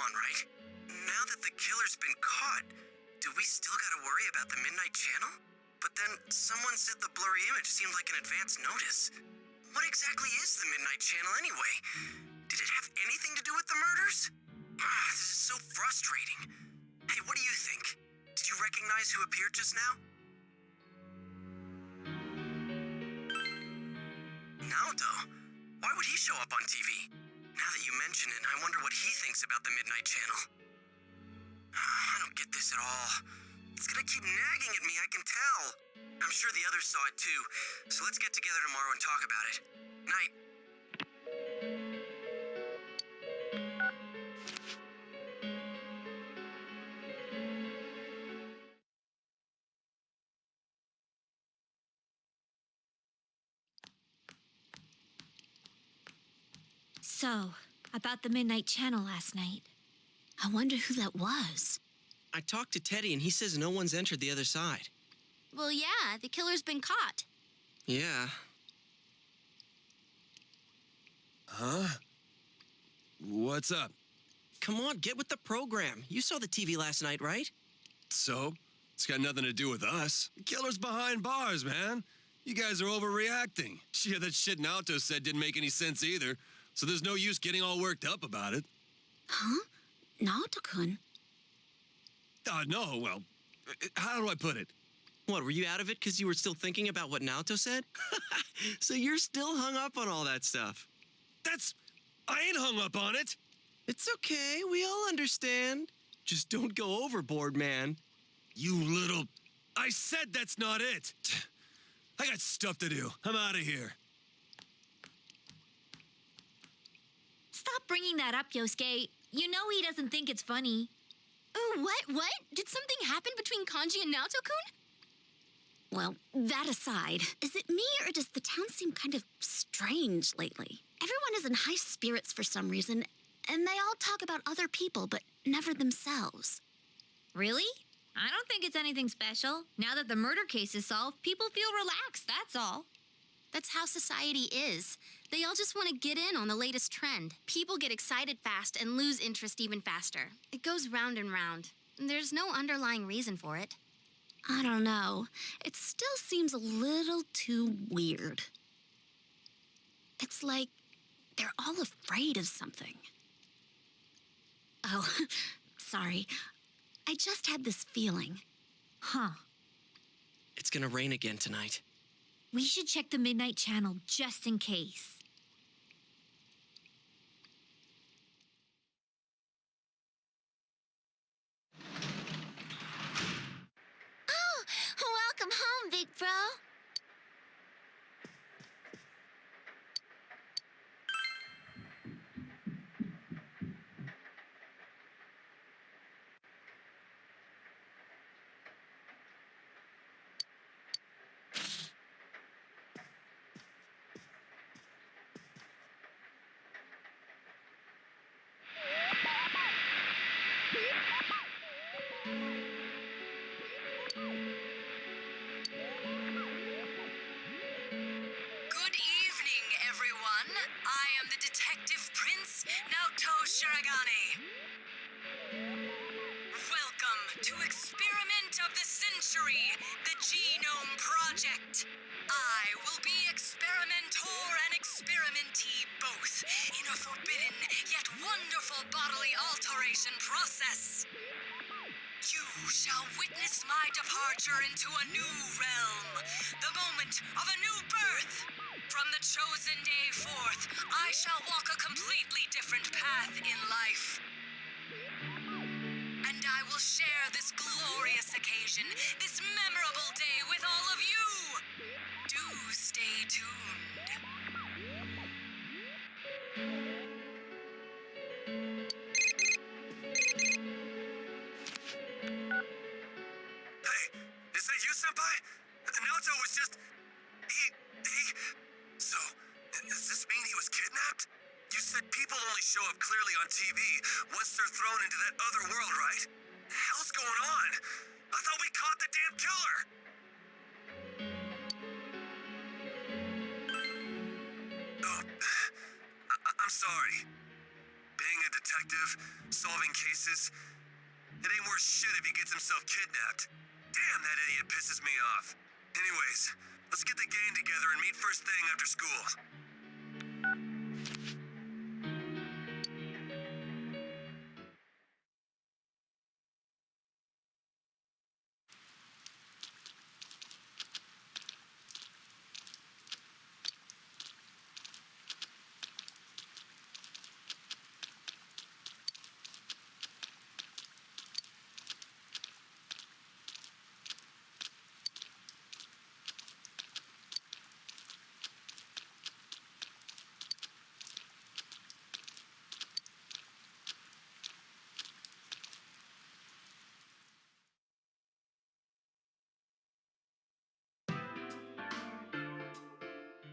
on, right? Now that the killer's been caught, do we still gotta worry about the Midnight Channel? But then someone said the blurry image seemed like an advance notice. What exactly is the Midnight Channel anyway? Did it have anything to do with the murders? This is so frustrating. Hey, what do you think? Did you recognize who appeared just now? Naoto? Why would he show up on TV? Now that you mention it, I wonder what he thinks about the Midnight Channel. I don't get this at all. It's gonna keep nagging at me, I can tell. I'm sure the others saw it too, so let's get together tomorrow and talk about it. Night. So, about the Midnight Channel last night. I wonder who that was. I talked to Teddy and he says no one's entered the other side. Well, yeah, the killer's been caught. Yeah. Huh? What's up? Come on, get with the program. You saw the TV last night, right? So? It's got nothing to do with us. The killer's behind bars, man. You guys are overreacting. Yeah, that shit Naoto said didn't make any sense either, so there's no use getting all worked up about it. Huh? Naoto-kun? No, well, how do I put it? What, were you out of it because you were still thinking about what Naoto said? So you're still hung up on all that stuff. I ain't hung up on it. It's okay, we all understand. Just don't go overboard, man. You little... I said that's not it. I got stuff to do. I'm out of here. Stop bringing that up, Yosuke. You know he doesn't think it's funny. Oh, what? Did something happen between Kanji and Naoto-kun? Well, that aside, is it me or does the town seem kind of strange lately? Everyone is in high spirits for some reason, and they all talk about other people, but never themselves. Really? I don't think it's anything special. Now that the murder case is solved, people feel relaxed, that's all. That's how society is. They all just want to get in on the latest trend. People get excited fast and lose interest even faster. It goes round and round. There's no underlying reason for it. I don't know. It still seems a little too weird. It's like they're all afraid of something. Oh, sorry. I just had this feeling. Huh. It's gonna rain again tonight. We should check the Midnight Channel just in case. Oh, welcome home, big bro. Good evening, everyone. I am the Detective Prince, Naoto Shiragane. Welcome to Experiment of the Century, the Genome Project. I will be experimentor and experimentee both in a forbidden yet wonderful bodily alteration process. You shall witness my departure into a new realm, the moment of a new birth. From the chosen day forth, I shall walk a completely different path in life. And I will share this glorious occasion, this memorable day with all of you. Do stay tuned. Hey, is that you, Senpai? Naoto was just... So, does this mean he was kidnapped? You said people only show up clearly on TV once they're thrown into that other world, right? The hell's going on? I thought we caught the damn killer! Oh, I'm sorry. being a detective, solving cases. It ain't worth shit if he gets himself kidnapped. Damn, that idiot pisses me off. Anyways, let's get the gang together and meet first thing after school.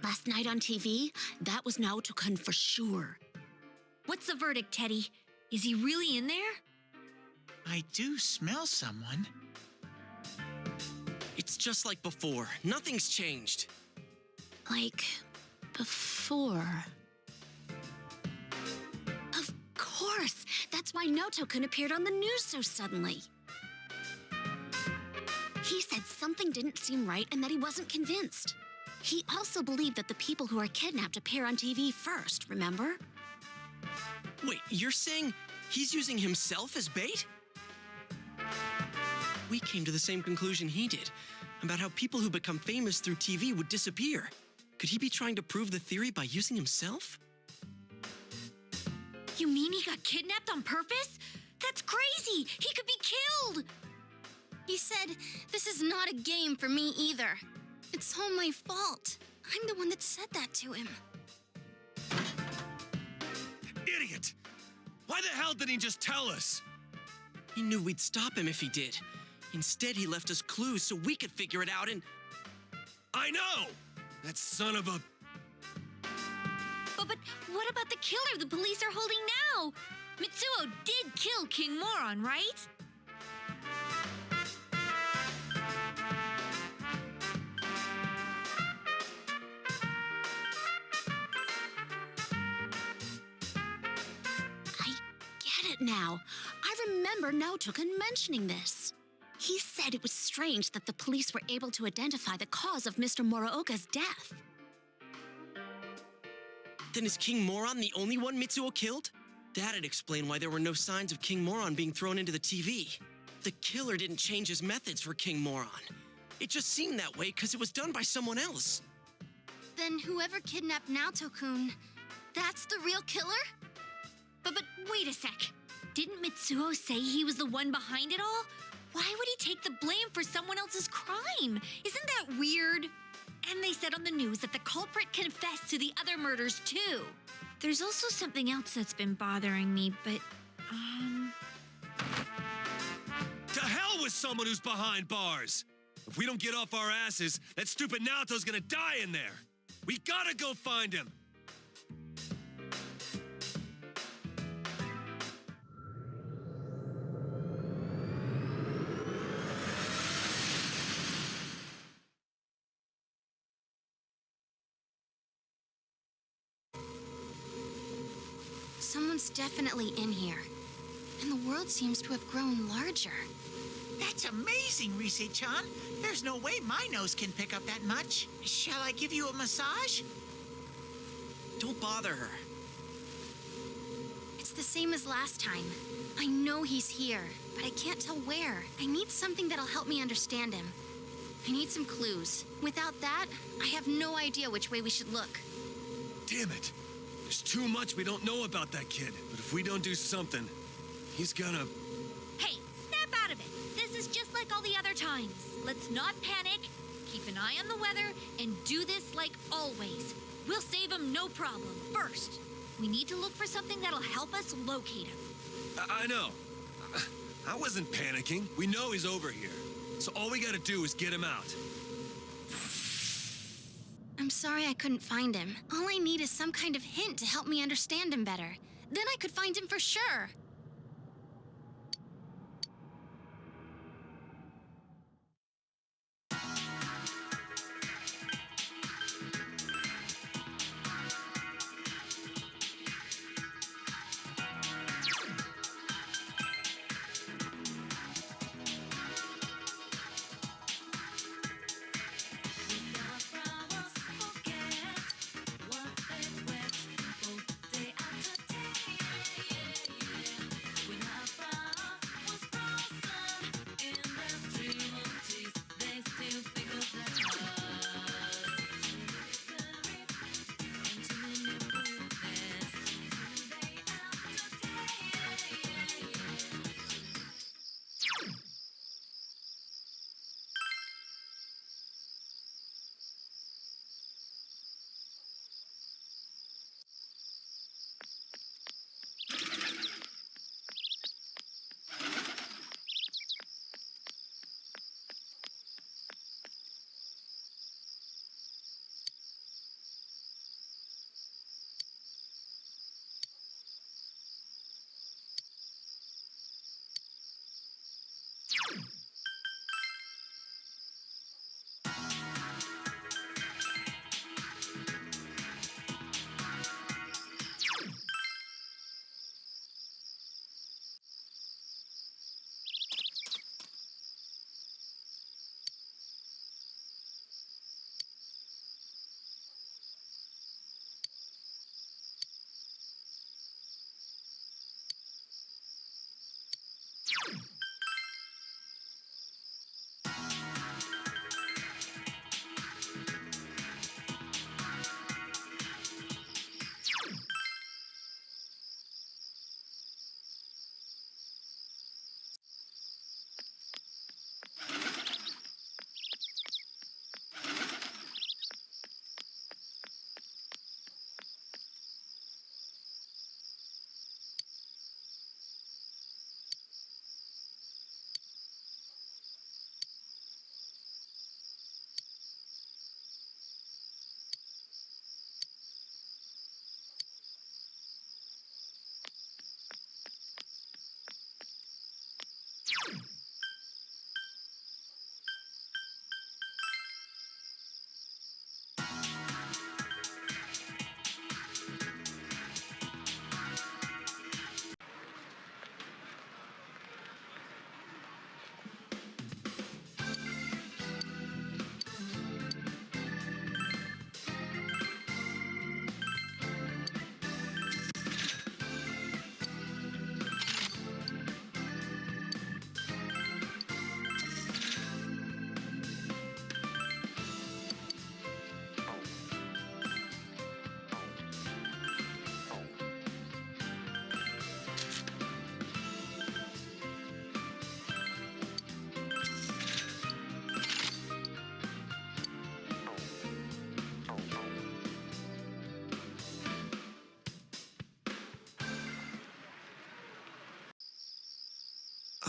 Last night on TV, that was Naoto-kun for sure. What's the verdict, Teddy? Is he really in there? I do smell someone. It's just like before. Nothing's changed. Like, before. Of course! That's why Naoto-kun appeared on the news so suddenly. He said something didn't seem right and that he wasn't convinced. He also believed that the people who are kidnapped appear on TV first, remember? Wait, you're saying he's using himself as bait? We came to the same conclusion he did, about how people who become famous through TV would disappear. Could he be trying to prove the theory by using himself? You mean he got kidnapped on purpose? That's crazy! He could be killed! He said, "This is not a game for me either. It's all my fault. I'm the one that said that to him." Idiot! Why the hell didn't he just tell us? He knew we'd stop him if he did. Instead, he left us clues so we could figure it out and... I know! That son of a... But what about the killer the police are holding now? Mitsuo did kill King Moron, right? Now, I remember Naoto-kun mentioning this. He said it was strange that the police were able to identify the cause of Mr. Muraoka's death. Then is King Moron the only one Mitsuo killed? That'd explain why there were no signs of King Moron being thrown into the TV. The killer didn't change his methods for King Moron. It just seemed that way because it was done by someone else. Then whoever kidnapped Naoto-kun, that's the real killer? But wait a sec. Didn't Mitsuo say he was the one behind it all? Why would he take the blame for someone else's crime? Isn't that weird? And they said on the news that the culprit confessed to the other murders too. There's also something else that's been bothering me, but, To hell with someone who's behind bars! If we don't get off our asses, that stupid Naoto's gonna die in there! We gotta go find him! Someone's definitely in here. And the world seems to have grown larger. That's amazing, Rise-chan. There's no way my nose can pick up that much. Shall I give you a massage? Don't bother her. It's the same as last time. I know he's here, but I can't tell where. I need something that'll help me understand him. I need some clues. Without that, I have no idea which way we should look. Damn it! There's too much we don't know about that kid. But if we don't do something, he's gonna... hey, snap out of it. This is just like all the other times. Let's not panic, keep an eye on the weather, and do this like always. We'll save him no problem. First, we need to look for something that'll help us locate him. I know. I wasn't panicking. We know he's over here. So all we gotta do is get him out. I'm sorry I couldn't find him. All I need is some kind of hint to help me understand him better. Then I could find him for sure.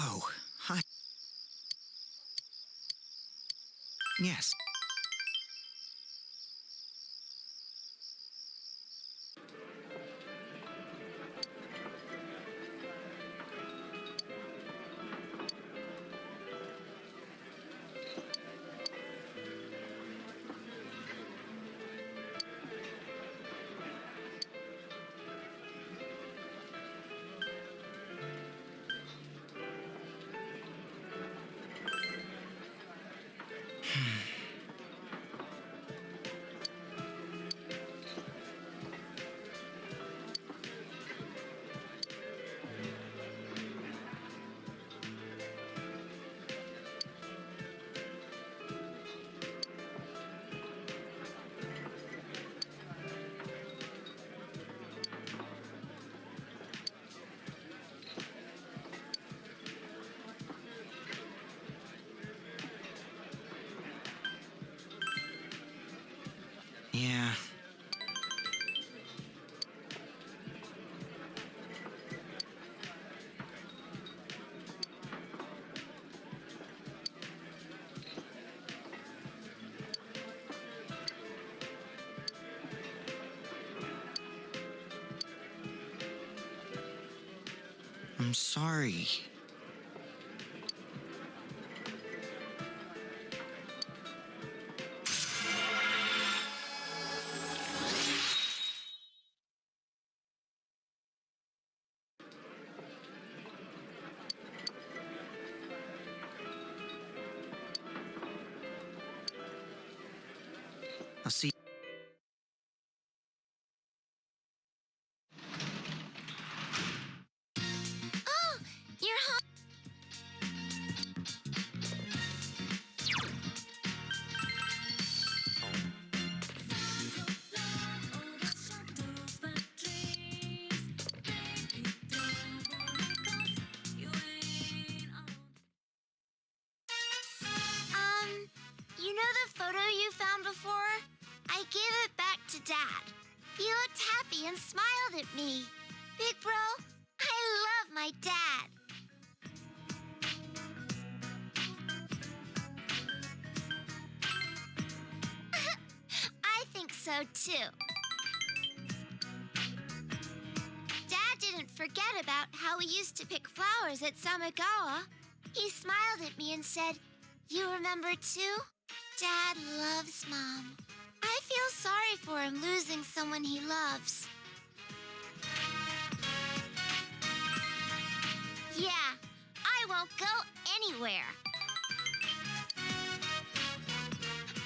Oh, hi. Yes. Yeah. I'm sorry. I'll see. Oh, you're home. You know the photo you found before? I gave it back to Dad. He looked happy and smiled at me. Big Bro, I love my dad. I think so too. Dad didn't forget about how we used to pick flowers at Samagawa. He smiled at me and said, "You remember too? Dad loves Mom." I feel sorry for him losing someone he loves. Yeah, I won't go anywhere.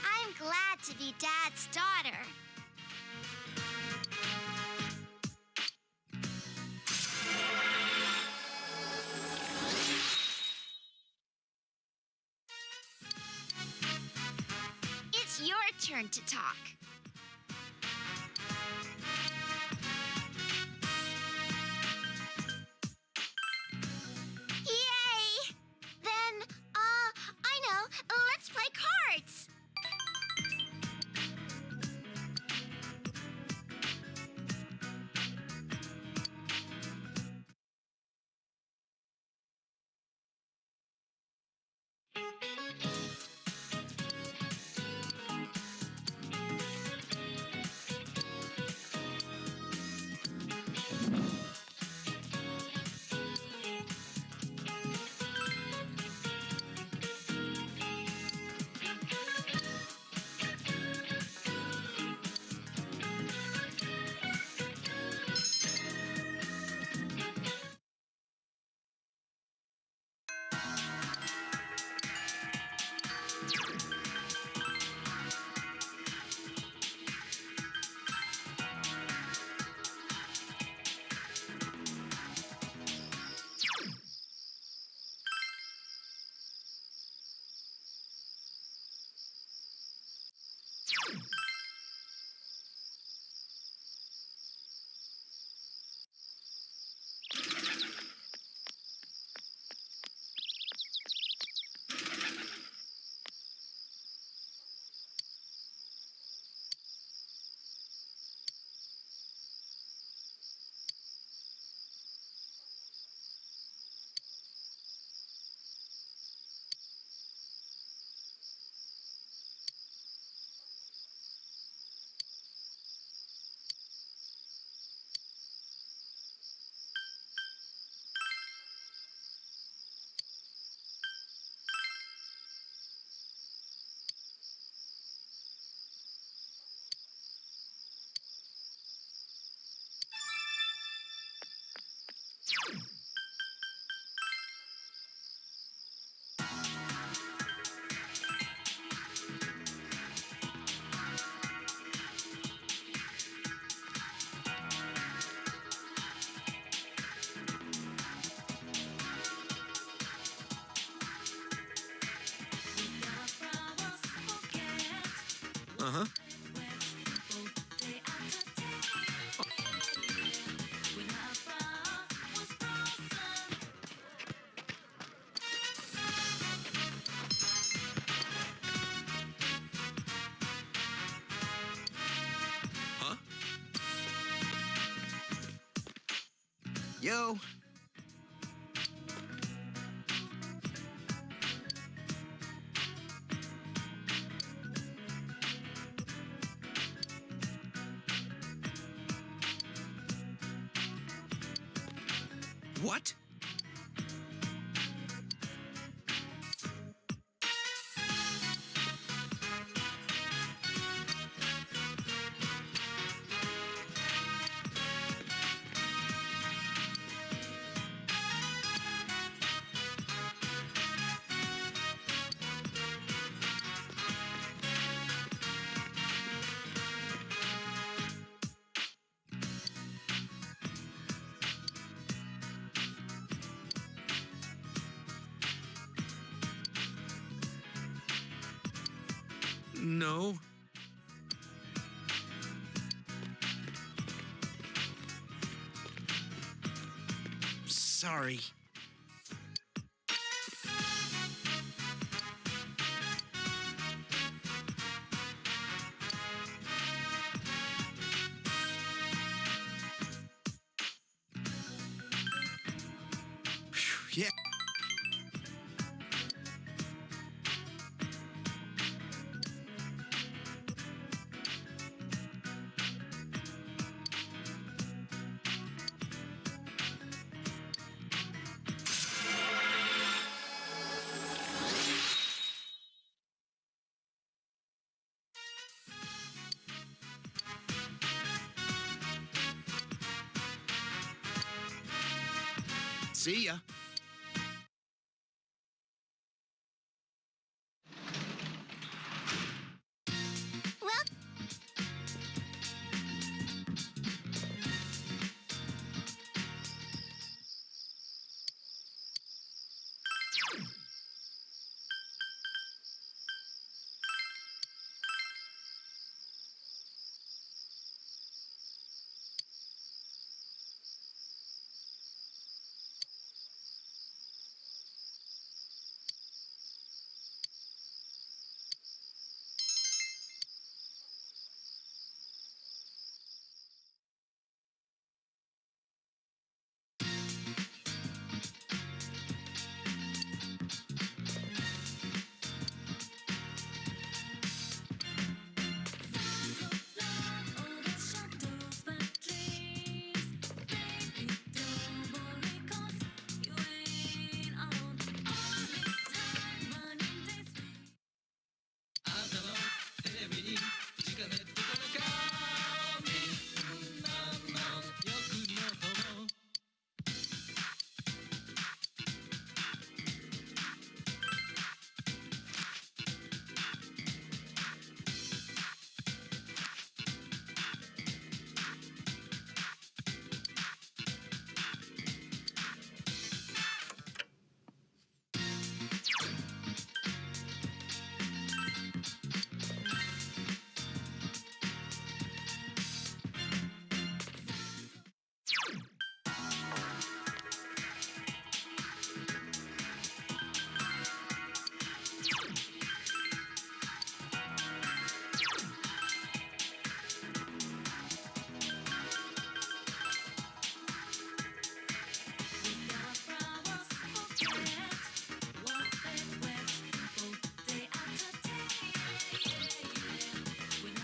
I'm glad to be Dad's daughter. It's your turn to talk. Yay! Then, I know. Let's play cards. Uh-huh. Huh? Yo. What? No. Sorry. Phew, yeah. See ya. Well,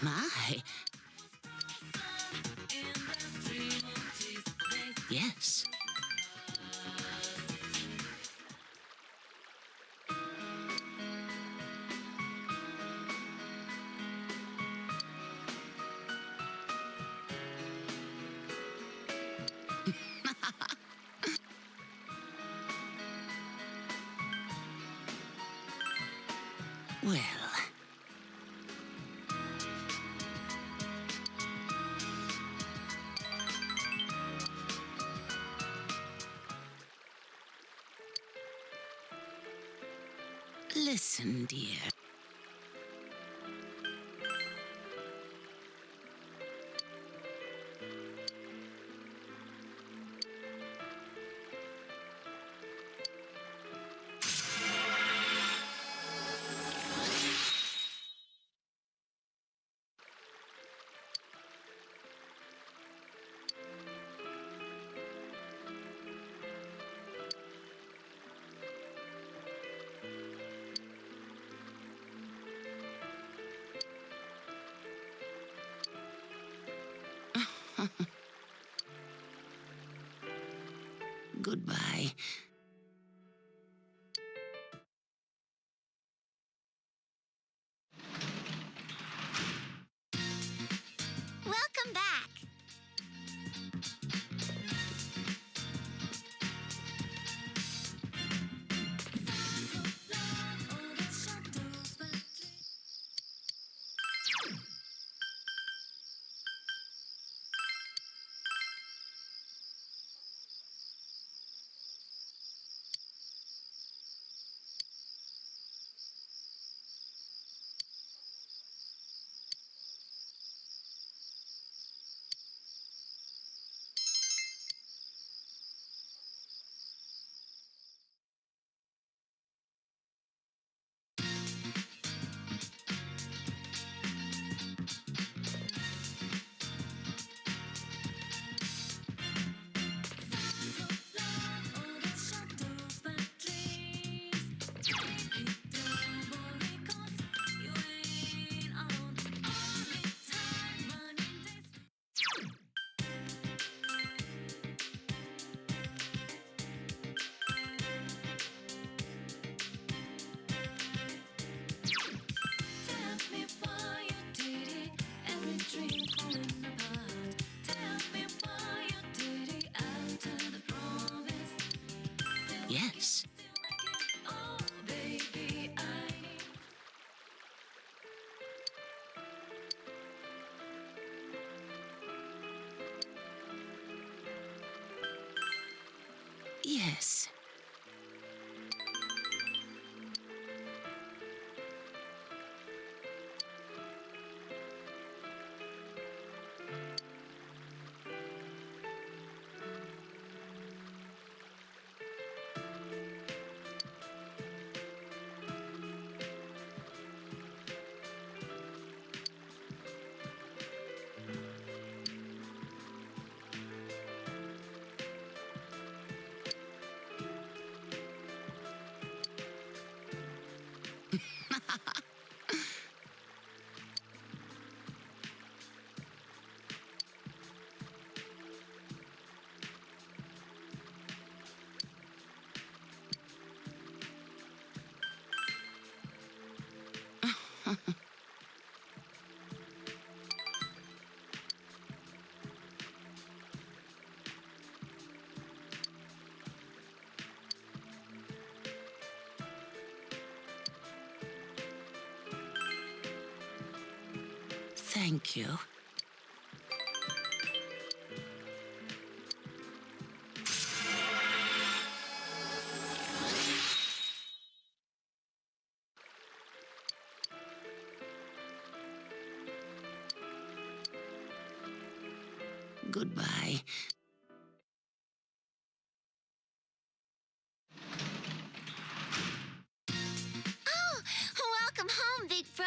My. Yes. Well. Listen, dear. Goodbye. Welcome back. Yes. Yes. Thank you. Goodbye. Oh, welcome home, big bro.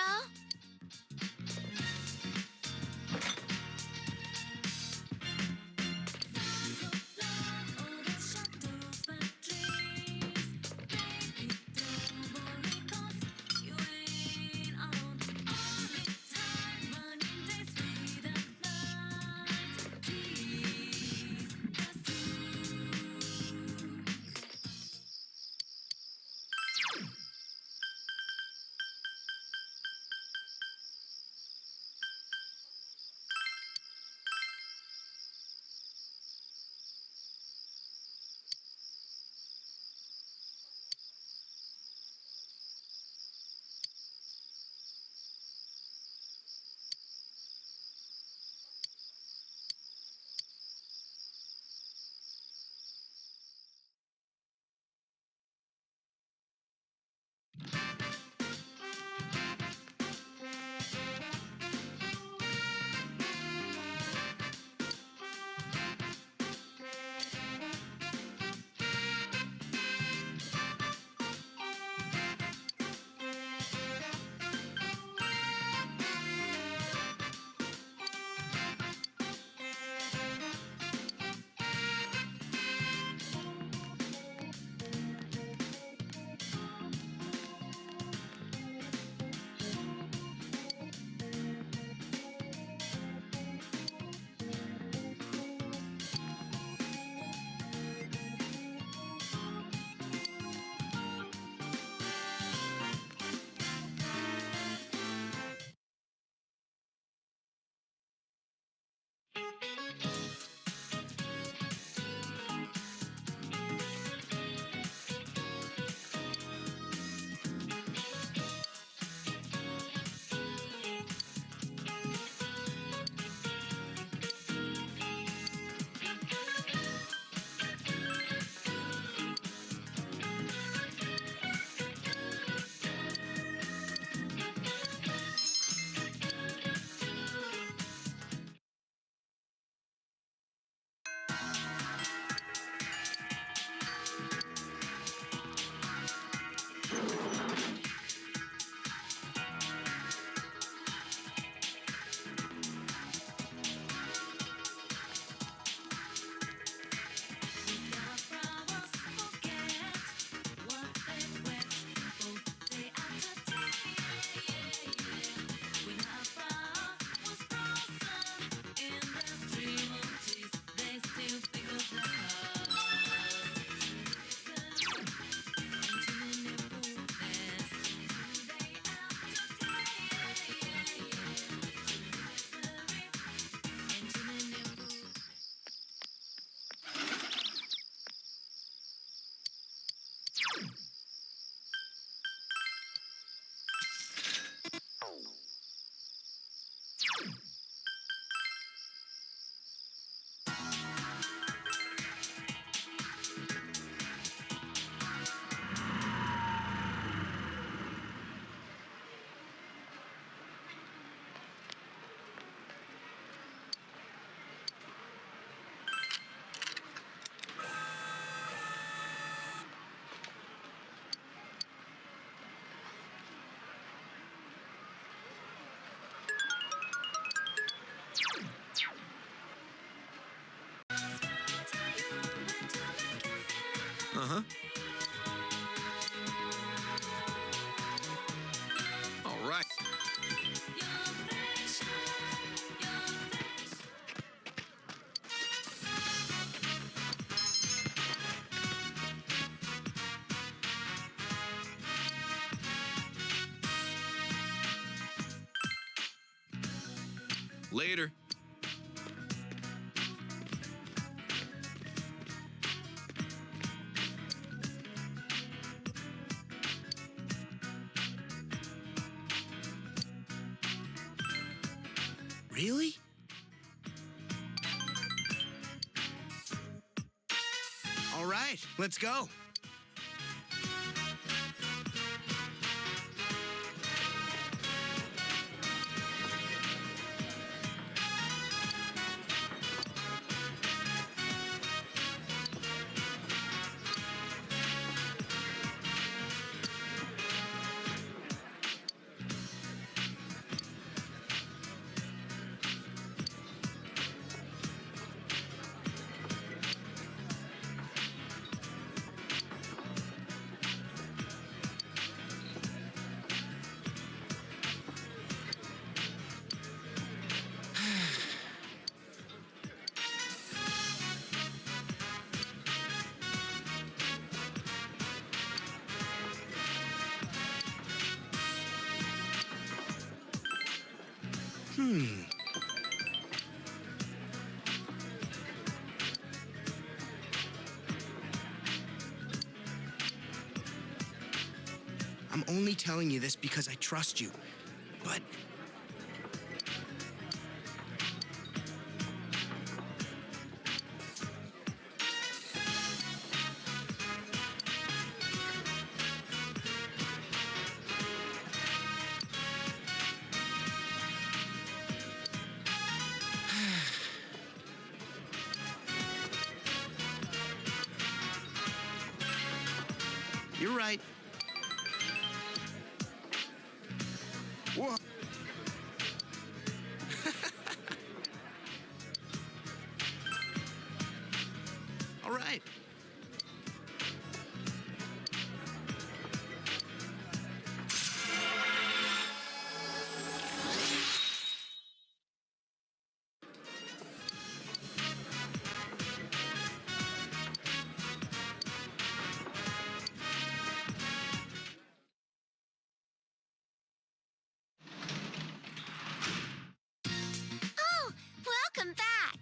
Uh-huh. All right. Later. Really? All right, let's go. I'm only telling you this because I trust you, but... You're right. Whoa. All right. Oh, welcome back.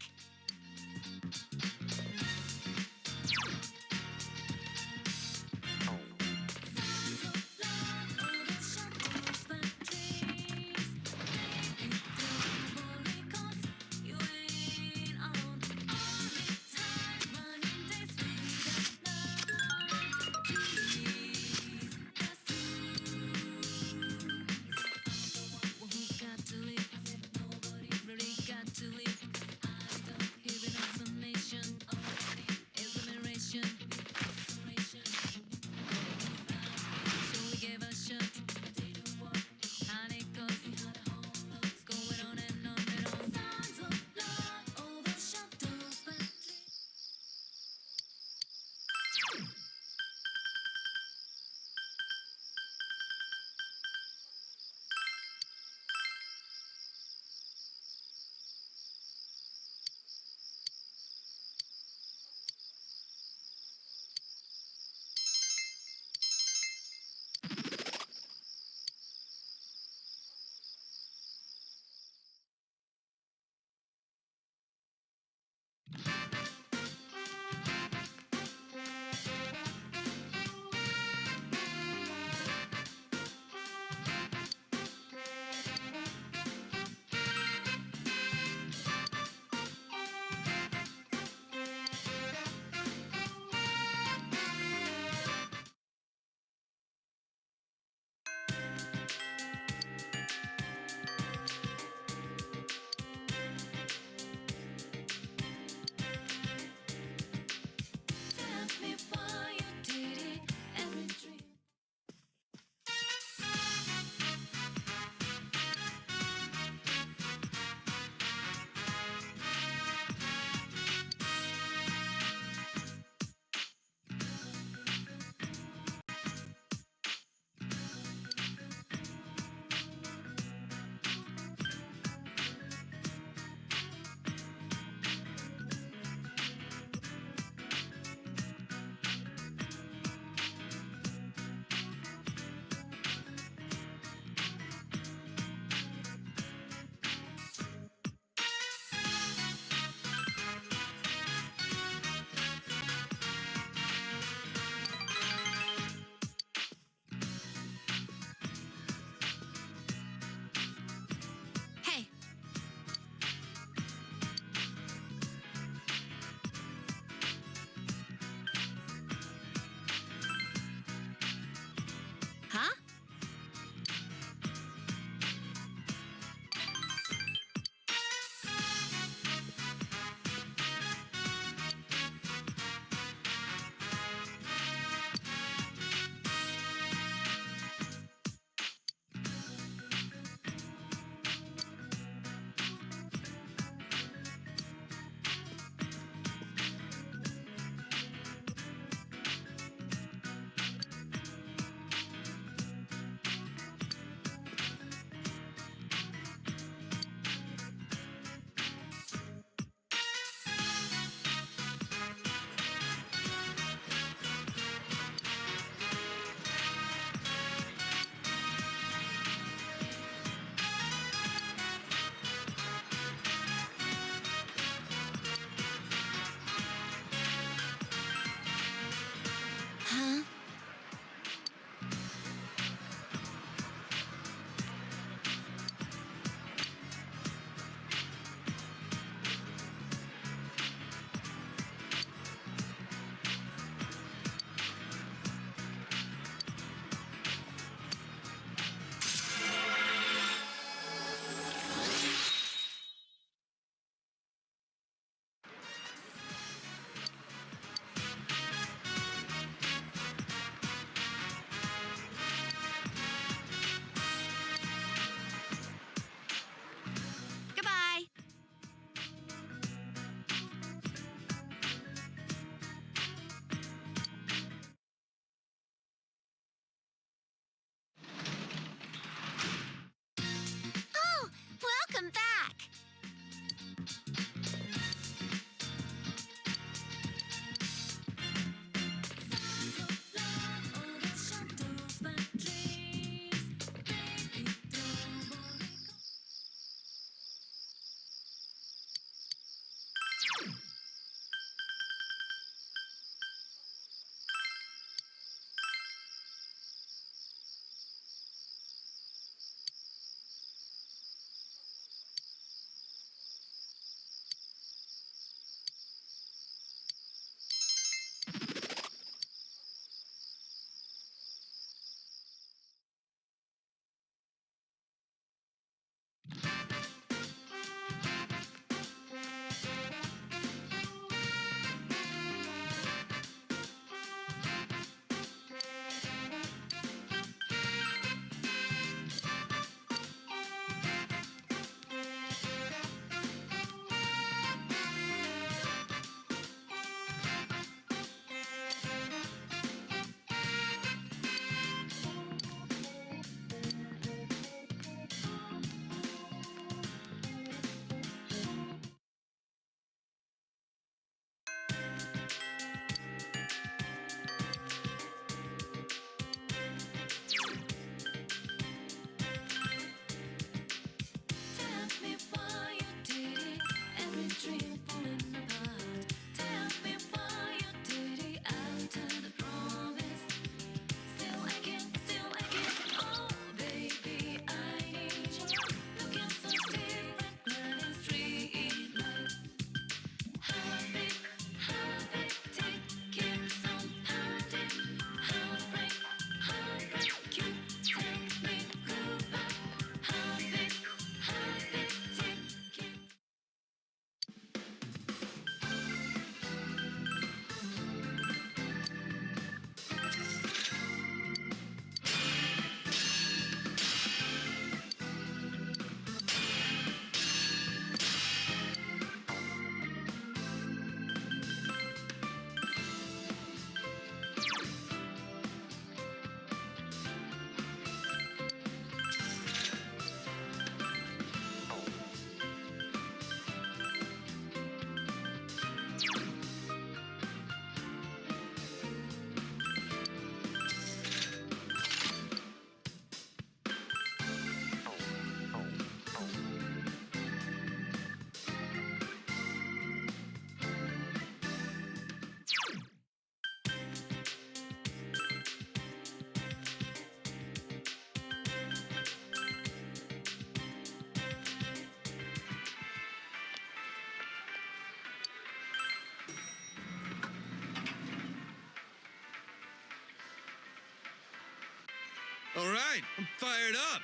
All right, I'm fired up.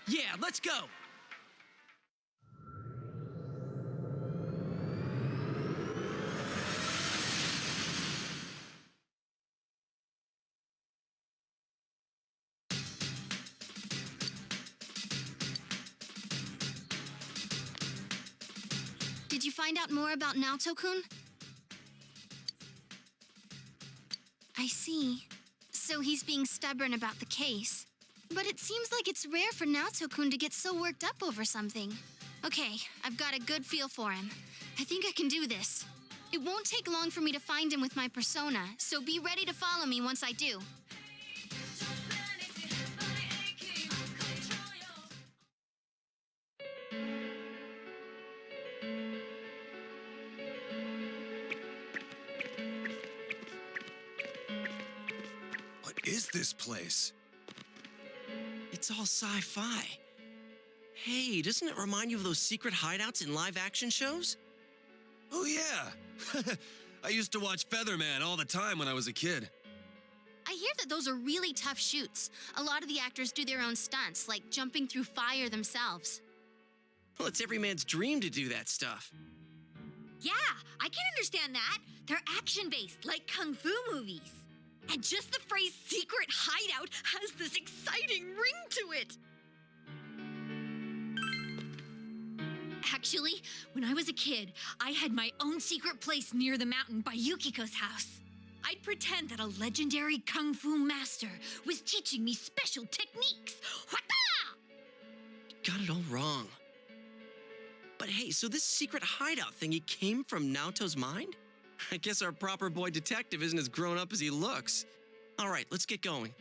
Yeah, let's go. Did you find out more about Naoto-kun? I see. So he's being stubborn about the case. But it seems like it's rare for Naoto-kun to get so worked up over something. Okay, I've got a good feel for him. I think I can do this. It won't take long for me to find him with my persona, so be ready to follow me once I do. What is this place? It's all sci-fi. Hey, doesn't it remind you of those secret hideouts in live-action shows? Oh, yeah. I used to watch Featherman all the time when I was a kid. I hear that those are really tough shoots. A lot of the actors do their own stunts, like jumping through fire themselves. Well, it's every man's dream to do that stuff. Yeah, I can understand that. They're action-based, like kung fu movies. And just the phrase secret hideout has this exciting ring to it. Actually, when I was a kid, I had my own secret place near the mountain by Yukiko's house. I'd pretend that a legendary kung fu master was teaching me special techniques. Whata! Got it all wrong. But hey, so this secret hideout thing, it came from Naoto's mind? I guess our proper boy detective isn't as grown up as he looks. All right, let's get going.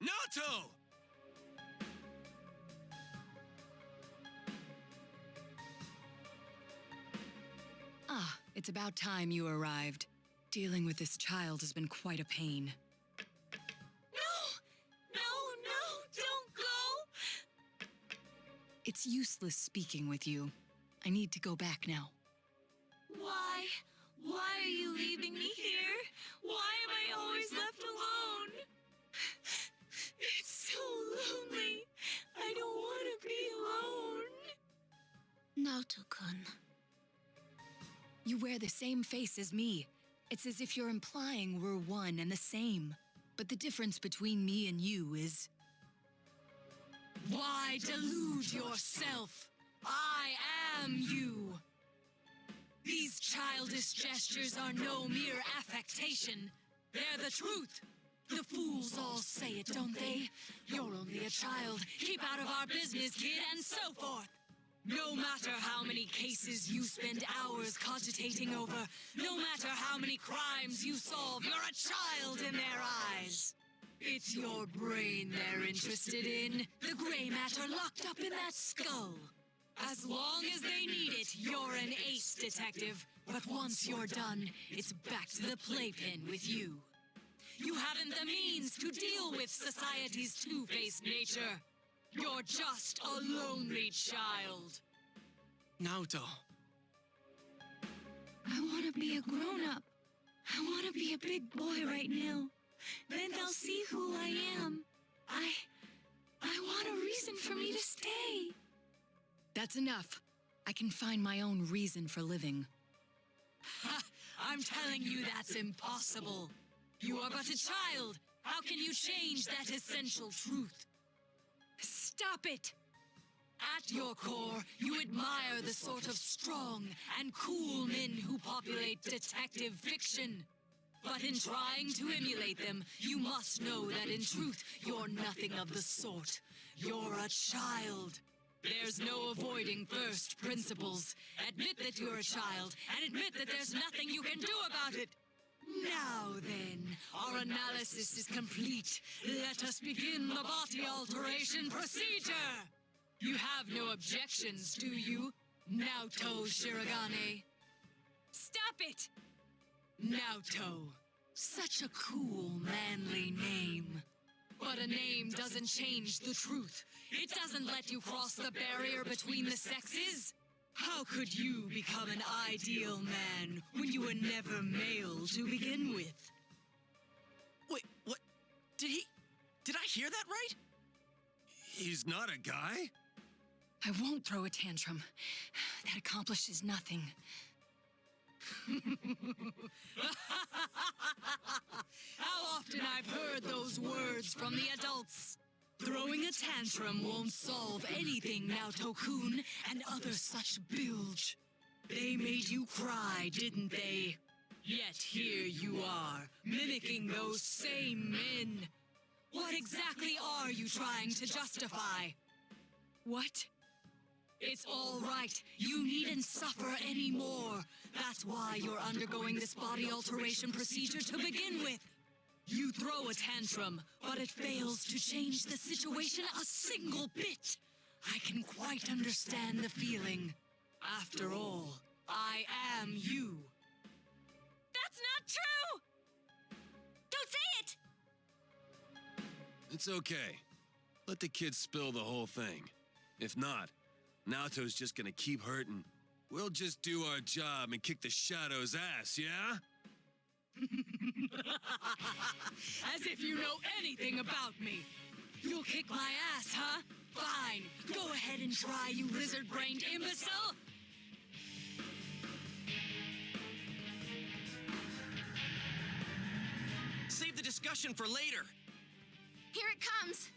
Naoto! Ah, it's about time you arrived. Dealing with this child has been quite a pain. No, don't go. It's useless speaking with you. I need to go back now. Why? Why are you leaving me here? Why am I always left alone? It's so lonely. I don't want to be alone. Naoto-kun. You wear the same face as me. It's as if you're implying we're one and the same. But the difference between me and you is... Why delude yourself? I am you. These childish gestures are no mere affectation. They're the truth. The fools all say it, don't they? You're only a child. Keep out of our business, kid, and so forth. No matter how many cases you spend hours cogitating over, no matter how many crimes you solve, you're a child in their eyes. It's your brain they're interested in, the gray matter locked up in that skull. As long as they need it, you're an ace detective. But once you're done, it's back to the playpen with you. You haven't the means to deal with society's two-faced nature. You're just a lonely child. Naoto. I want to be a grown-up. I want to be a big boy right now. Then they'll see who I am. I want a reason for me to stay. That's enough. I can find my own reason for living. Ha! I'm telling you that's impossible. You are but a child. How can you change that essential truth? Stop it! At your core, you admire the sort of strong and cool men who populate detective fiction. But in trying to emulate them, you must know that in truth, you're nothing of the sort. You're a child. There's no avoiding first principles. Admit that you're a child, and admit that there's nothing you can do about it. Now then, our analysis is complete. Let us begin the body alteration procedure. You have no objections, do you, Naoto Shirogane? Stop it! Naoto. Such a cool, manly name. But a name doesn't change the truth. It doesn't let you cross the barrier between the sexes. How could you become an ideal man when you were never male to begin with? Wait, what? Did I hear that right? He's not a guy? I won't throw a tantrum. That accomplishes nothing. How often I've heard those words from the adults. Throwing a tantrum won't solve anything, Naoto-kun, and other such bilge. They made you cry, didn't they? Yet here you are, mimicking those same men. What exactly are you trying to justify? What? It's all right. You needn't suffer anymore. That's why you're undergoing this body alteration procedure to begin with. You throw a tantrum, but it fails to change the situation a single bit. I can quite understand the feeling. After all, I am you. That's not true! Don't say it! It's okay. Let the kid spill the whole thing. If not, Naoto's just gonna keep hurting. We'll just do our job and kick the Shadow's ass, yeah? As if you know anything about me. You'll kick my ass, huh? Fine. Go ahead and try, you lizard-brained imbecile. Save the discussion for later. Here it comes.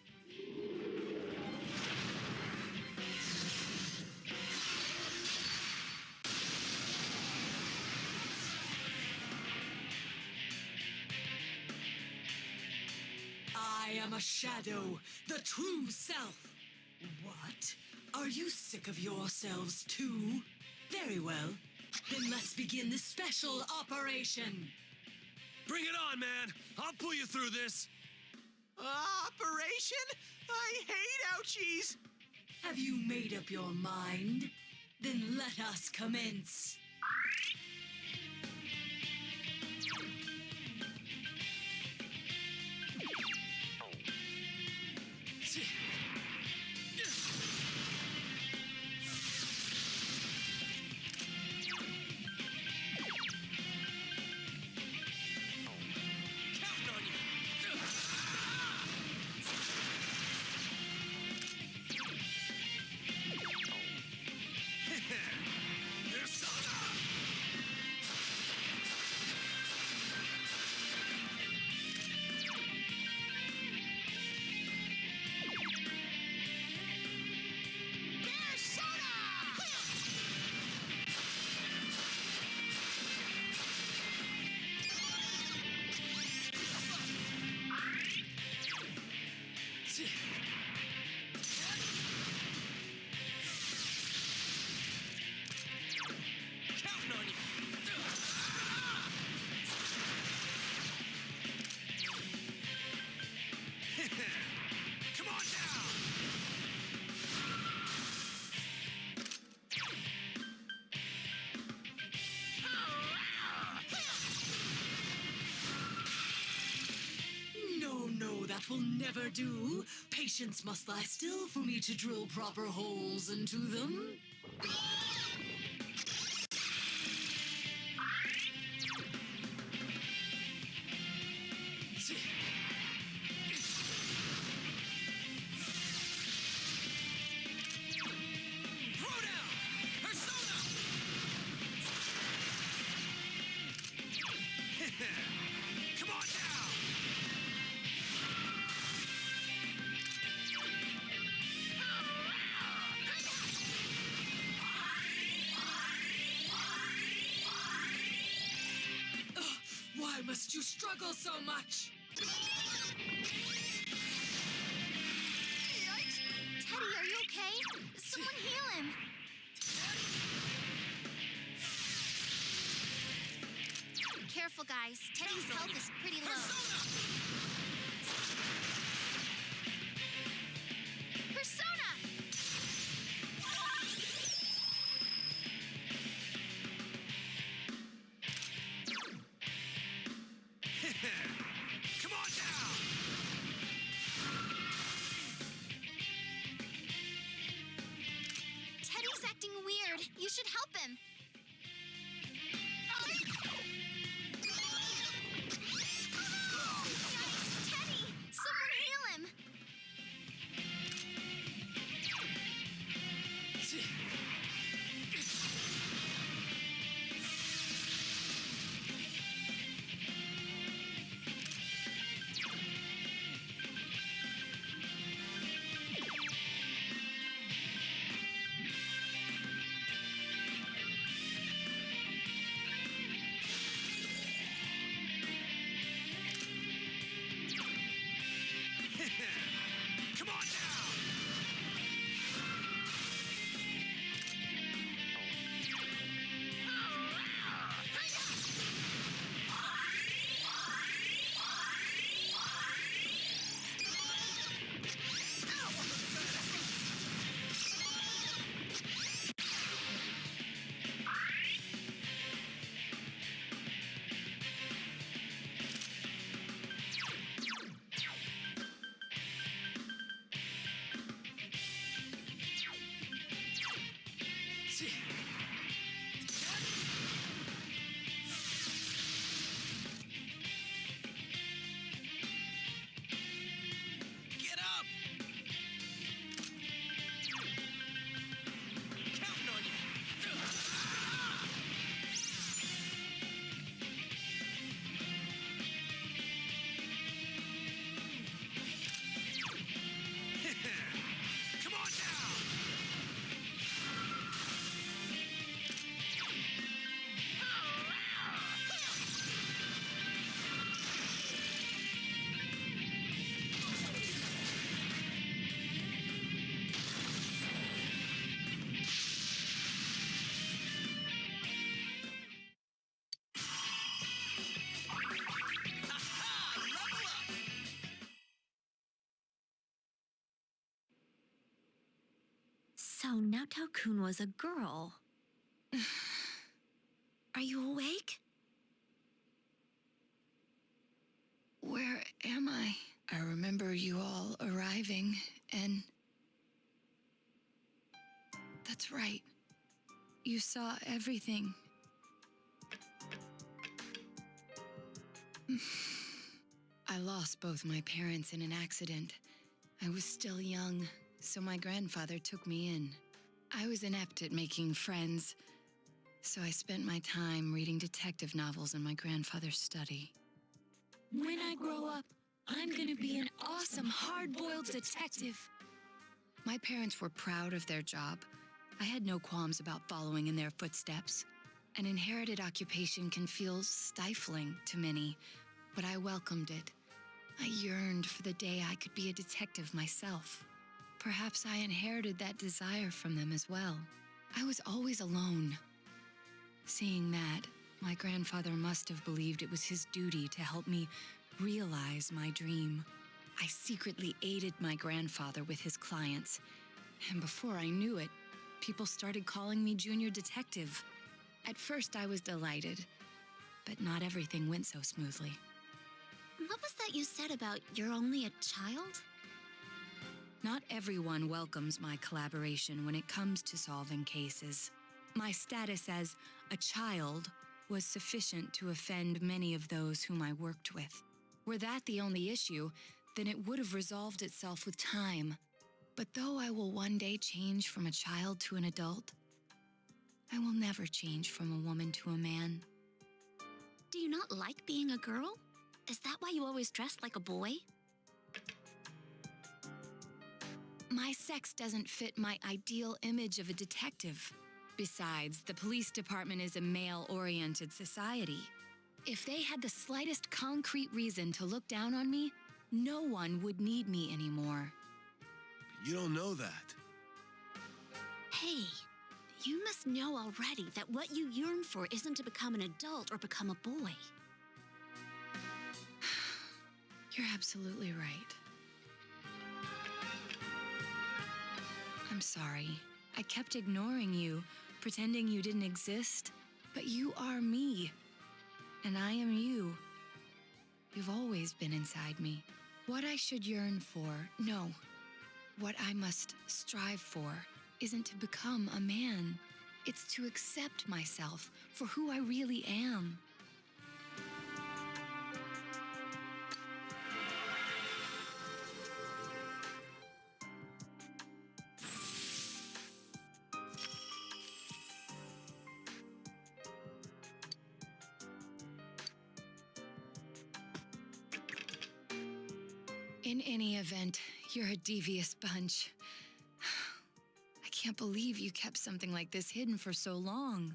I am a shadow, the true self. What? Are you sick of yourselves too? Very well. Then let's begin the special operation. Bring it on, man! I'll pull you through this! Operation? I hate ouchies! Have you made up your mind? Then let us commence. never do. Patience must lie still for me to drill proper holes into them. Come on now! Ugh, why must you struggle so much? Teddy, are you okay? Someone heal him. Careful, guys. Teddy's health is pretty low. Persona! Come on now! Teddy's acting weird. You should help him. Yikes, Teddy! Someone heal him. Come on now! Get up! Counting on you! Come on now! So Naoto-kun was a girl. Are you awake? Where am I? I remember you all arriving, and... That's right. You saw everything. I lost both my parents in an accident. I was still young, so my grandfather took me in. I was inept at making friends, so I spent my time reading detective novels in my grandfather's study. When I grow up, I'm gonna be an awesome hard-boiled detective. My parents were proud of their job. I had no qualms about following in their footsteps. An inherited occupation can feel stifling to many, but I welcomed it. I yearned for the day I could be a detective myself. Perhaps I inherited that desire from them as well. I was always alone. Seeing that, my grandfather must have believed it was his duty to help me realize my dream. I secretly aided my grandfather with his clients, and before I knew it, people started calling me Junior Detective. At first, I was delighted, but not everything went so smoothly. What was that you said about you're only a child? Not everyone welcomes my collaboration when it comes to solving cases. My status as a child was sufficient to offend many of those whom I worked with. Were that the only issue, then it would have resolved itself with time. But though I will one day change from a child to an adult, I will never change from a woman to a man. Do you not like being a girl? Is that why you always dress like a boy? My sex doesn't fit my ideal image of a detective. Besides, the police department is a male-oriented society. If they had the slightest concrete reason to look down on me, no one would need me anymore. You don't know that. Hey, you must know already that what you yearn for isn't to become an adult or become a boy. You're absolutely right. I'm sorry. I kept ignoring you, pretending you didn't exist. But you are me. And I am you. You've always been inside me. What I should yearn for, no. What I must strive for isn't to become a man. It's to accept myself for who I really am. In any event, you're a devious bunch. I can't believe you kept something like this hidden for so long.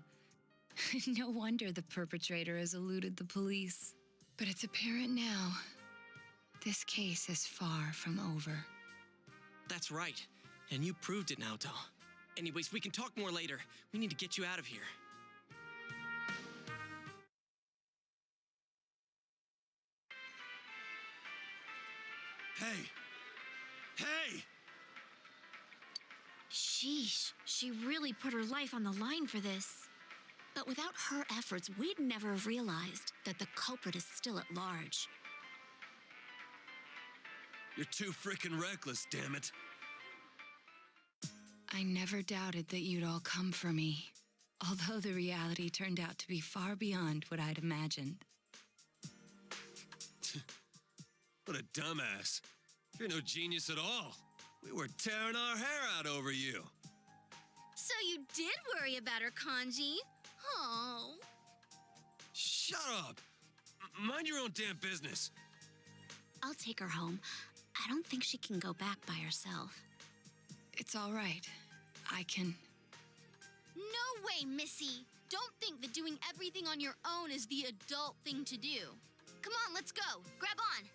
No wonder the perpetrator has eluded the police. But it's apparent now. This case is far from over. That's right. And you proved it, Naoto. Anyways, we can talk more later. We need to get you out of here. Hey! Hey! Sheesh, she really put her life on the line for this. But without her efforts, we'd never have realized that the culprit is still at large. You're too frickin' reckless, damn it. I never doubted that you'd all come for me, although the reality turned out to be far beyond what I'd imagined. What a dumbass. You're no genius at all. We were tearing our hair out over you. So you did worry about her, Kanji. Oh. Shut up. Mind your own damn business. I'll take her home. I don't think she can go back by herself. It's all right. I can... No way, Missy. Don't think that doing everything on your own is the adult thing to do. Come on, let's go. Grab on.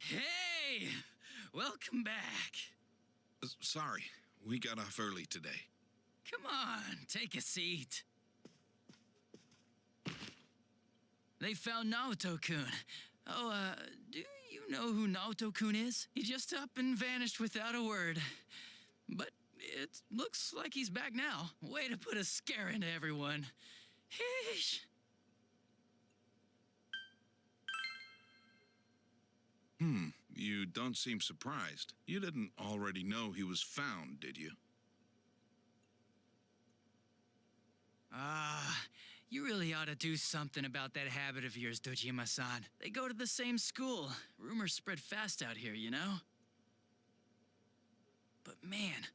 Hey! Welcome back. Sorry, we got off early today. Come on, take a seat. They found Naoto-kun. Oh, do you know who Naoto-kun is? He just up and vanished without a word. But it looks like he's back now. Way to put a scare into everyone. Heesh. You don't seem surprised. You didn't already know he was found, did you? You really ought to do something about that habit of yours, Dojima-san. They go to the same school. Rumors spread fast out here, you know? But man,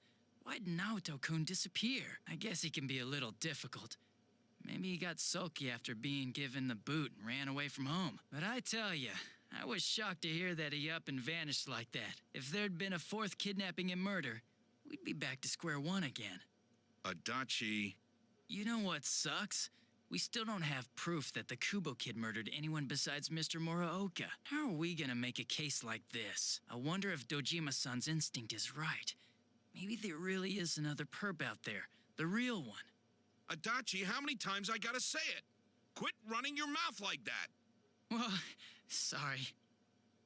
why'd Naoto-kun disappear? I guess he can be a little difficult. Maybe he got sulky after being given the boot and ran away from home. But I tell ya, I was shocked to hear that he up and vanished like that. If there'd been a fourth kidnapping and murder, we'd be back to square one again. Adachi. You know what sucks? We still don't have proof that the Kubo kid murdered anyone besides Mr. Muraoka. How are we gonna make a case like this? I wonder if Dojima-san's instinct is right. Maybe there really is another perp out there, the real one. Adachi, how many times I gotta say it? Quit running your mouth like that. Well, sorry.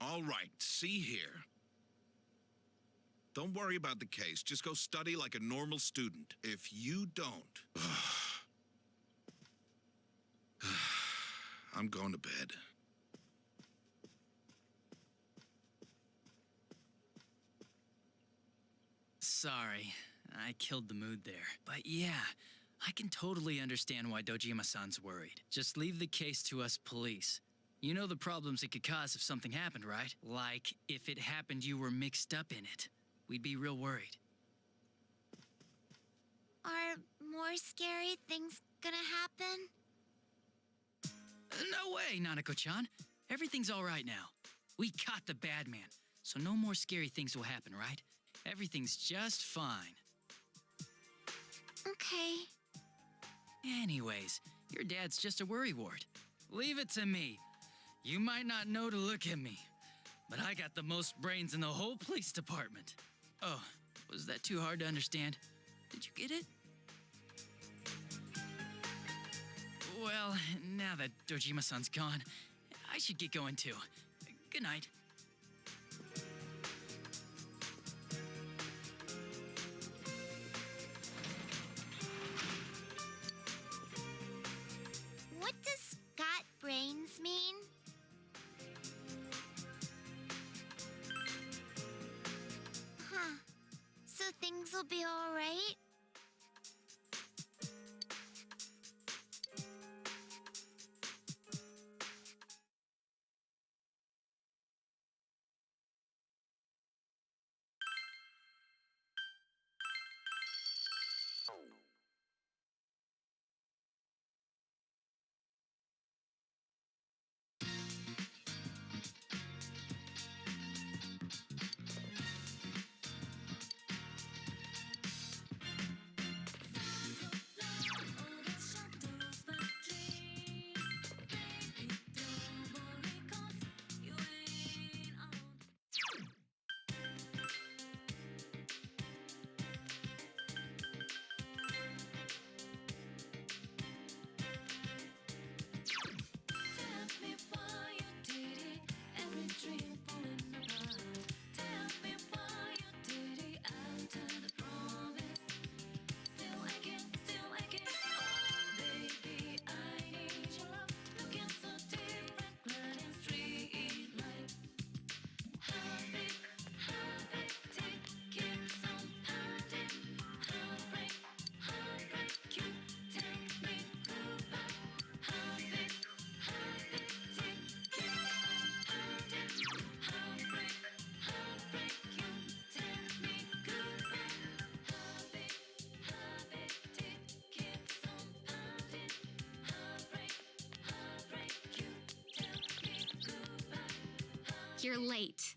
All right, see here. Don't worry about the case. Just go study like a normal student. If you don't... I'm going to bed. Sorry, I killed the mood there. But yeah, I can totally understand why Dojima-san's worried. Just leave the case to us police. You know the problems it could cause if something happened, right? Like, if it happened you were mixed up in it. We'd be real worried. Are more scary things gonna happen? No way, Nanako-chan. Everything's all right now. We caught the bad man, so no more scary things will happen, right? Everything's just fine. Okay. Anyways, your dad's just a worrywart. Leave it to me. You might not know to look at me, but I got the most brains in the whole police department. Oh, was that too hard to understand? Did you get it? Well, now that Dojima-san's gone, I should get going too. Good night. What does got brains mean? Huh. So things will be all right? You're late.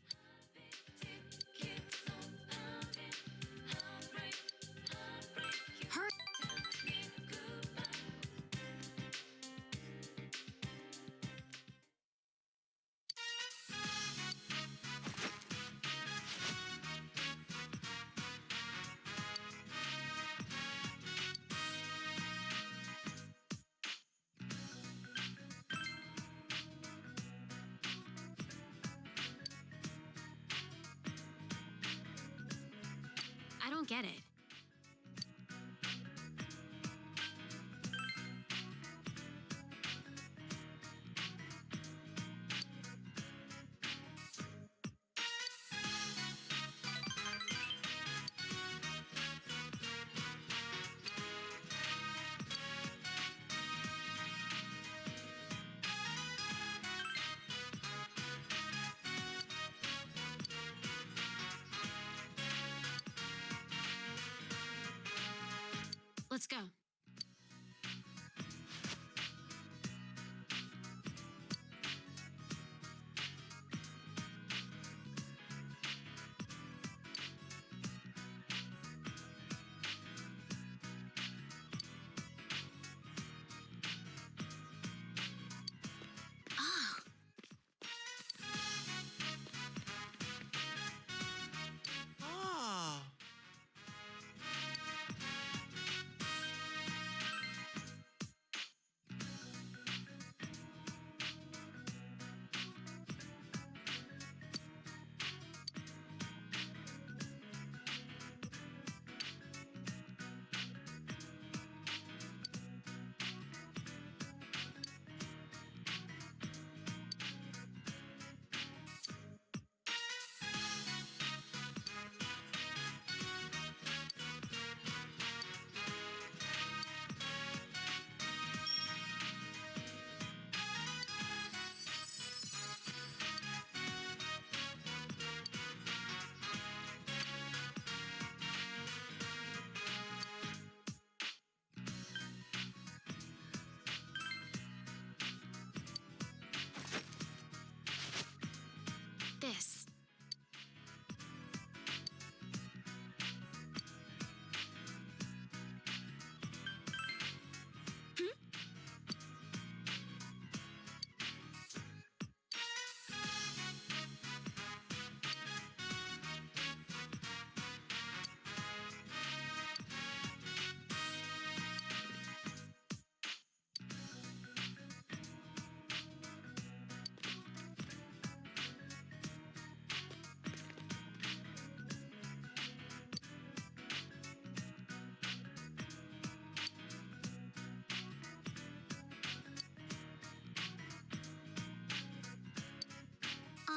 Hurry. I don't get it.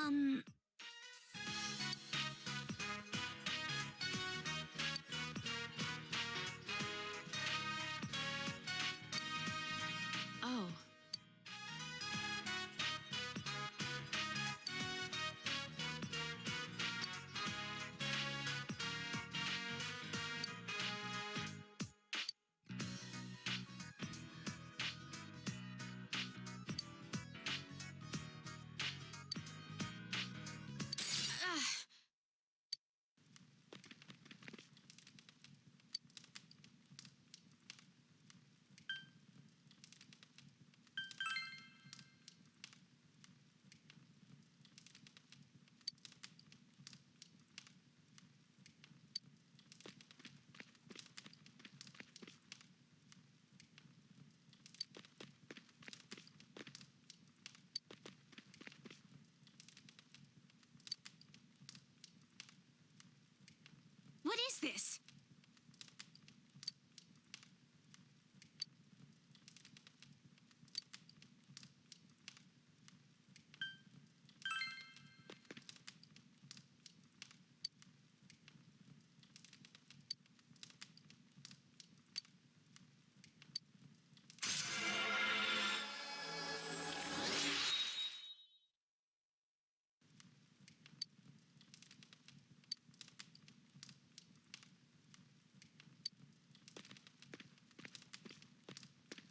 Oh. What is this?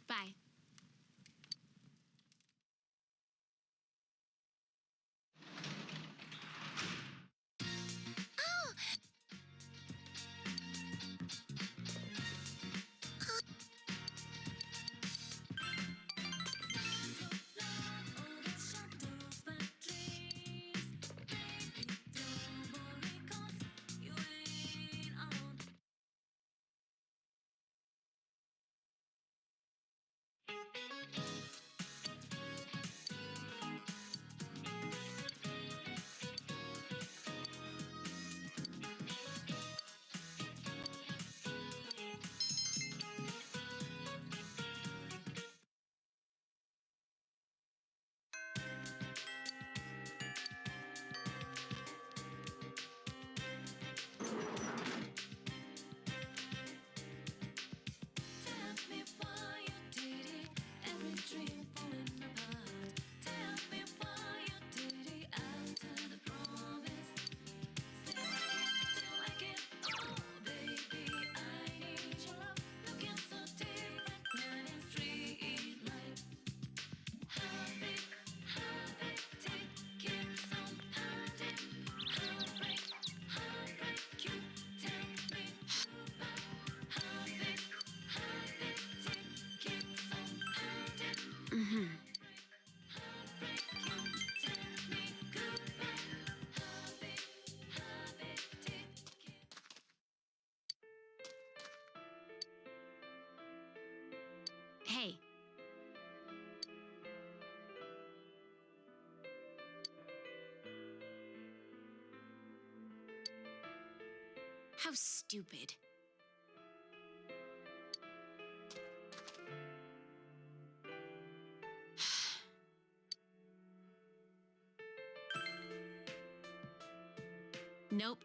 Bye. Hey. How stupid. Nope.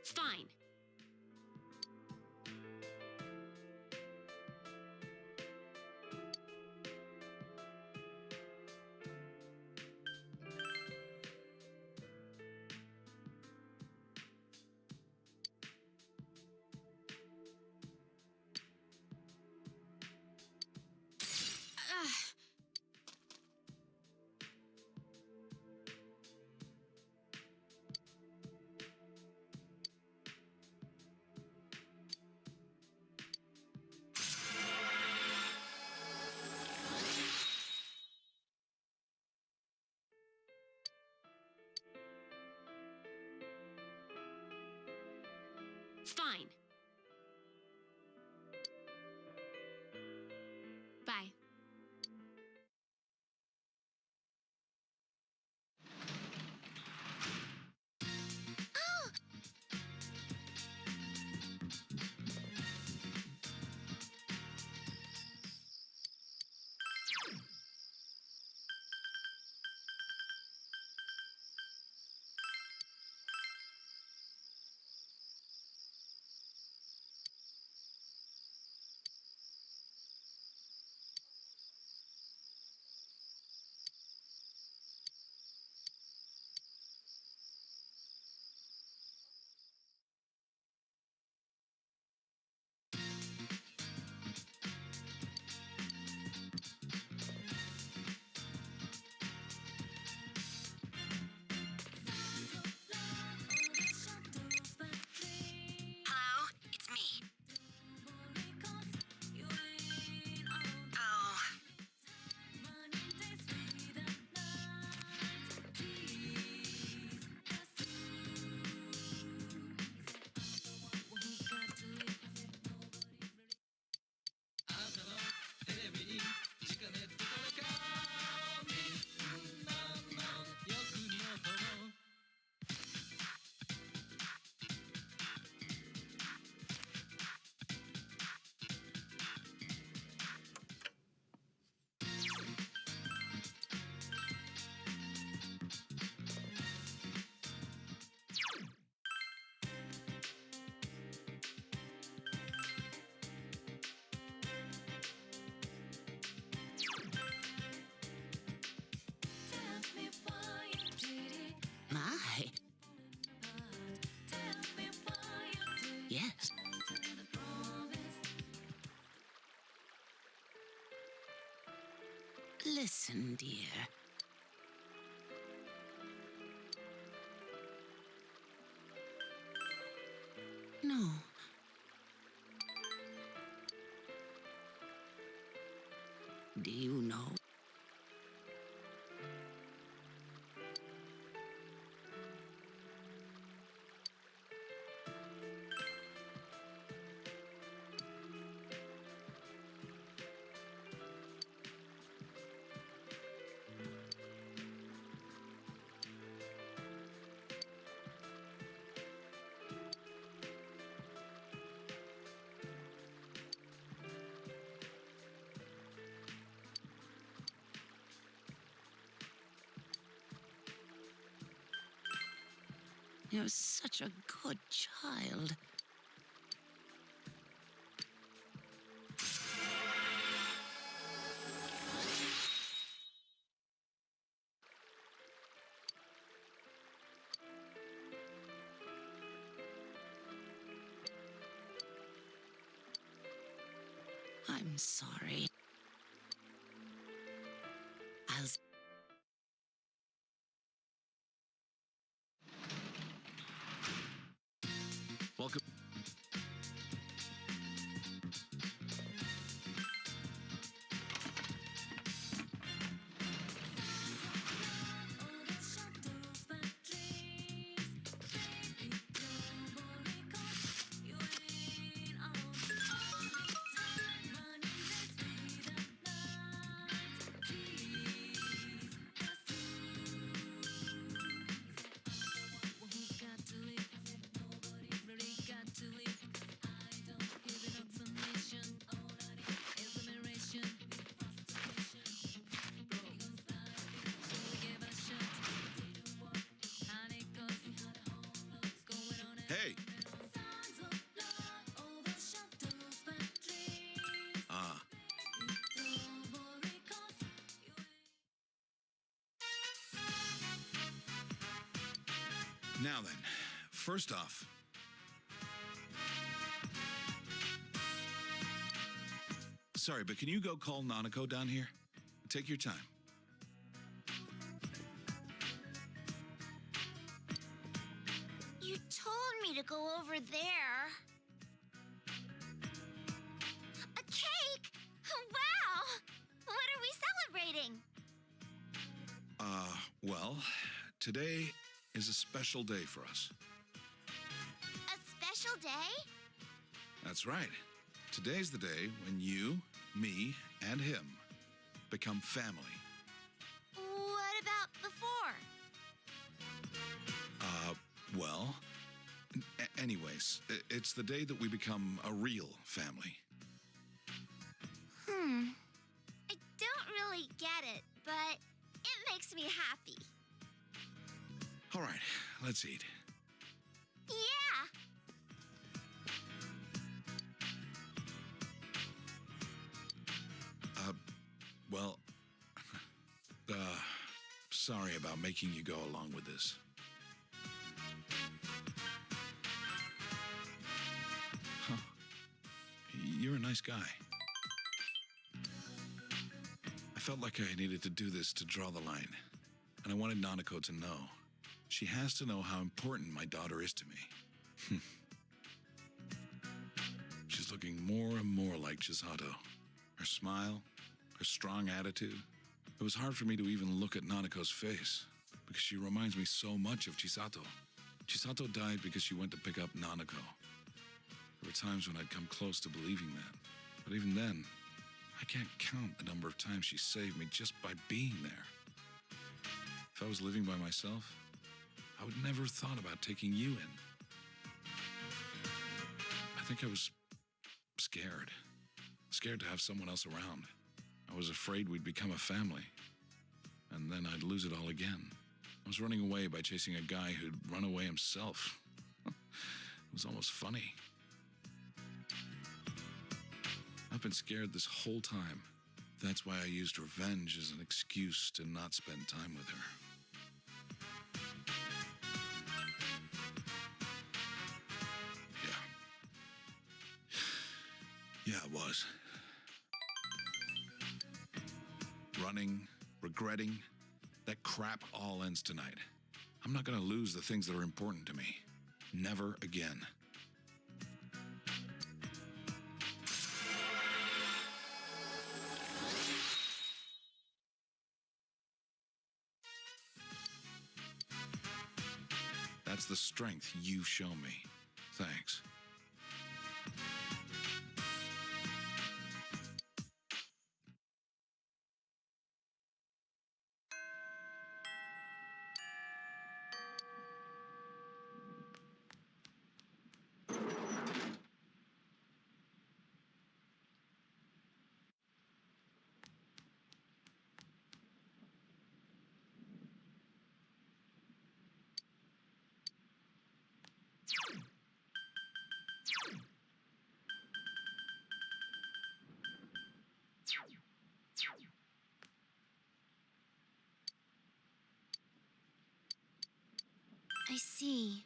Fine. Fine. Bye. you know. You're such a good child. I'm sorry. I'll... Welcome. Hey. Ah. Now then, first off, sorry, but can you go call Nanako down here? Take your time. You told me to go over there. A cake? Wow! What are we celebrating? Well, today is a special day for us. A special day? That's right. Today's the day when you, me, and him become family. What about before? Well, anyways, it's the day that we become a real family. I don't really get it, but it makes me happy. All right, let's eat. Yeah! Well, sorry about making you go along with this. Huh. You're a nice guy. I felt like I needed to do this to draw the line, and I wanted Nanako to know. She has to know how important my daughter is to me. She's looking more and more like Chisato. Her smile, her strong attitude. It was hard for me to even look at Nanako's face, because she reminds me so much of Chisato. Chisato died because she went to pick up Nanako. There were times when I'd come close to believing that, but even then, I can't count the number of times she saved me just by being there. If I was living by myself, I would never have thought about taking you in. I think I was scared. Scared to have someone else around. I was afraid we'd become a family, and then I'd lose it all again. I was running away by chasing a guy who'd run away himself. It was almost funny. I've been scared this whole time. That's why I used revenge as an excuse to not spend time with her. Yeah, it was. Running, regretting, that crap all ends tonight. I'm not gonna lose the things that are important to me. Never again. That's the strength you've shown me. Thanks. I see.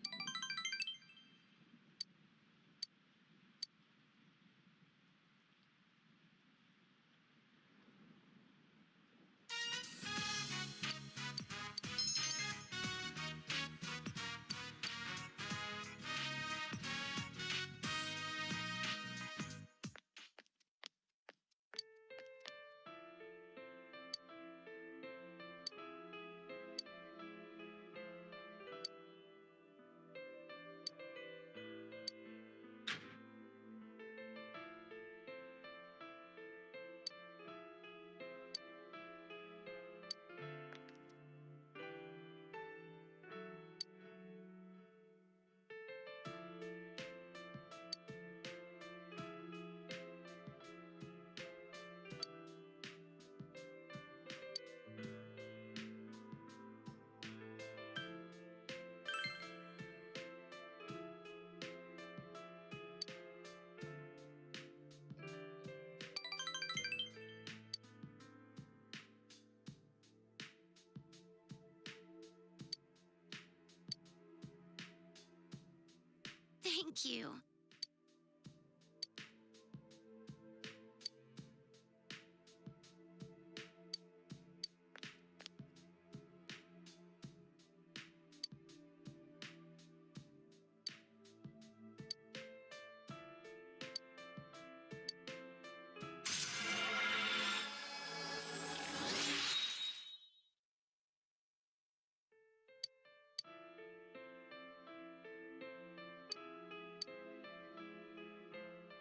Thank you.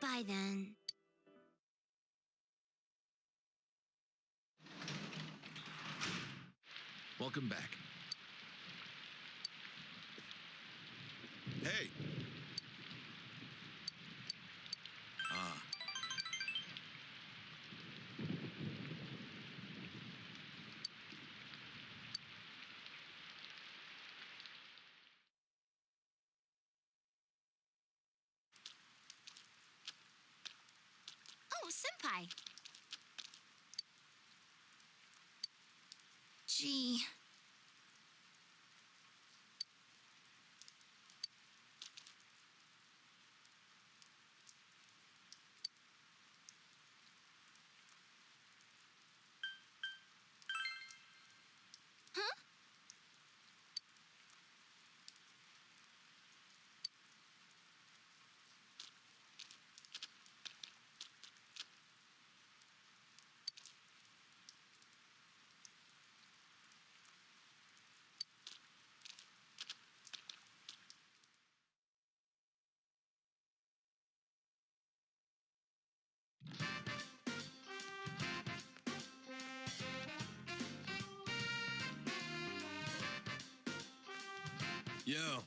Bye then. Welcome back. Hey! Ah. Oh, Senpai. Gee. Huh? Yo.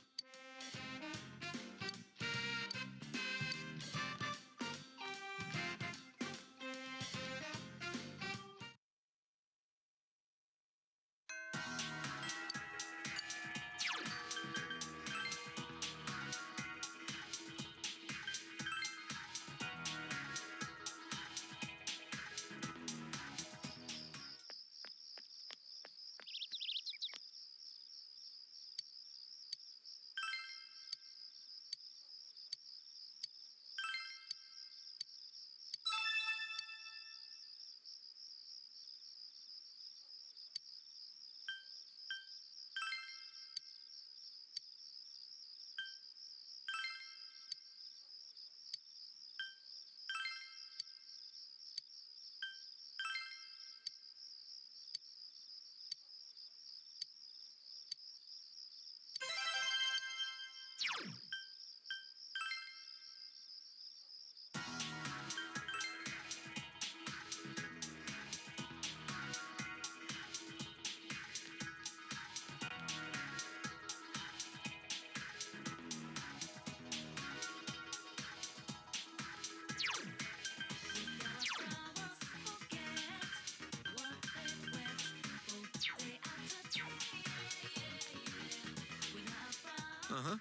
Uh-huh.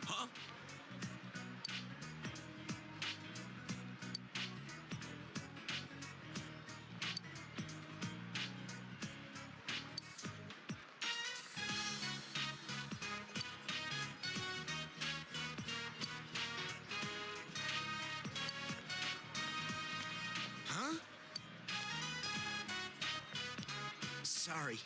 Huh? Huh? Sorry.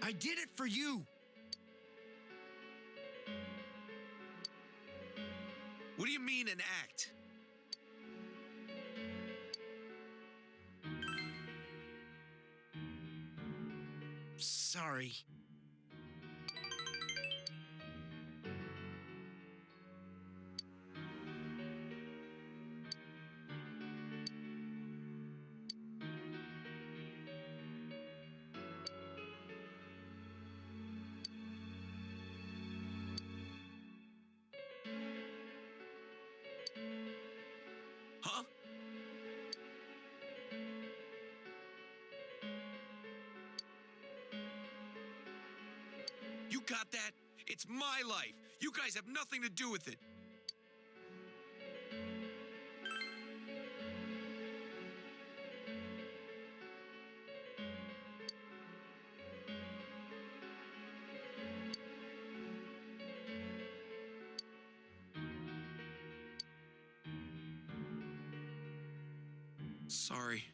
I did it for you. What do you mean an act? Sorry. Huh? You got that? It's my life. You guys have nothing to do with it. Sorry.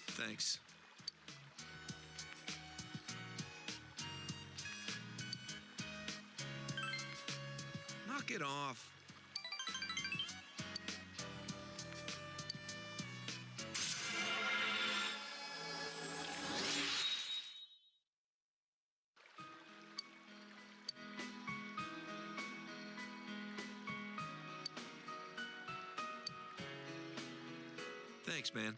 Thanks. Knock it off. Thanks, man.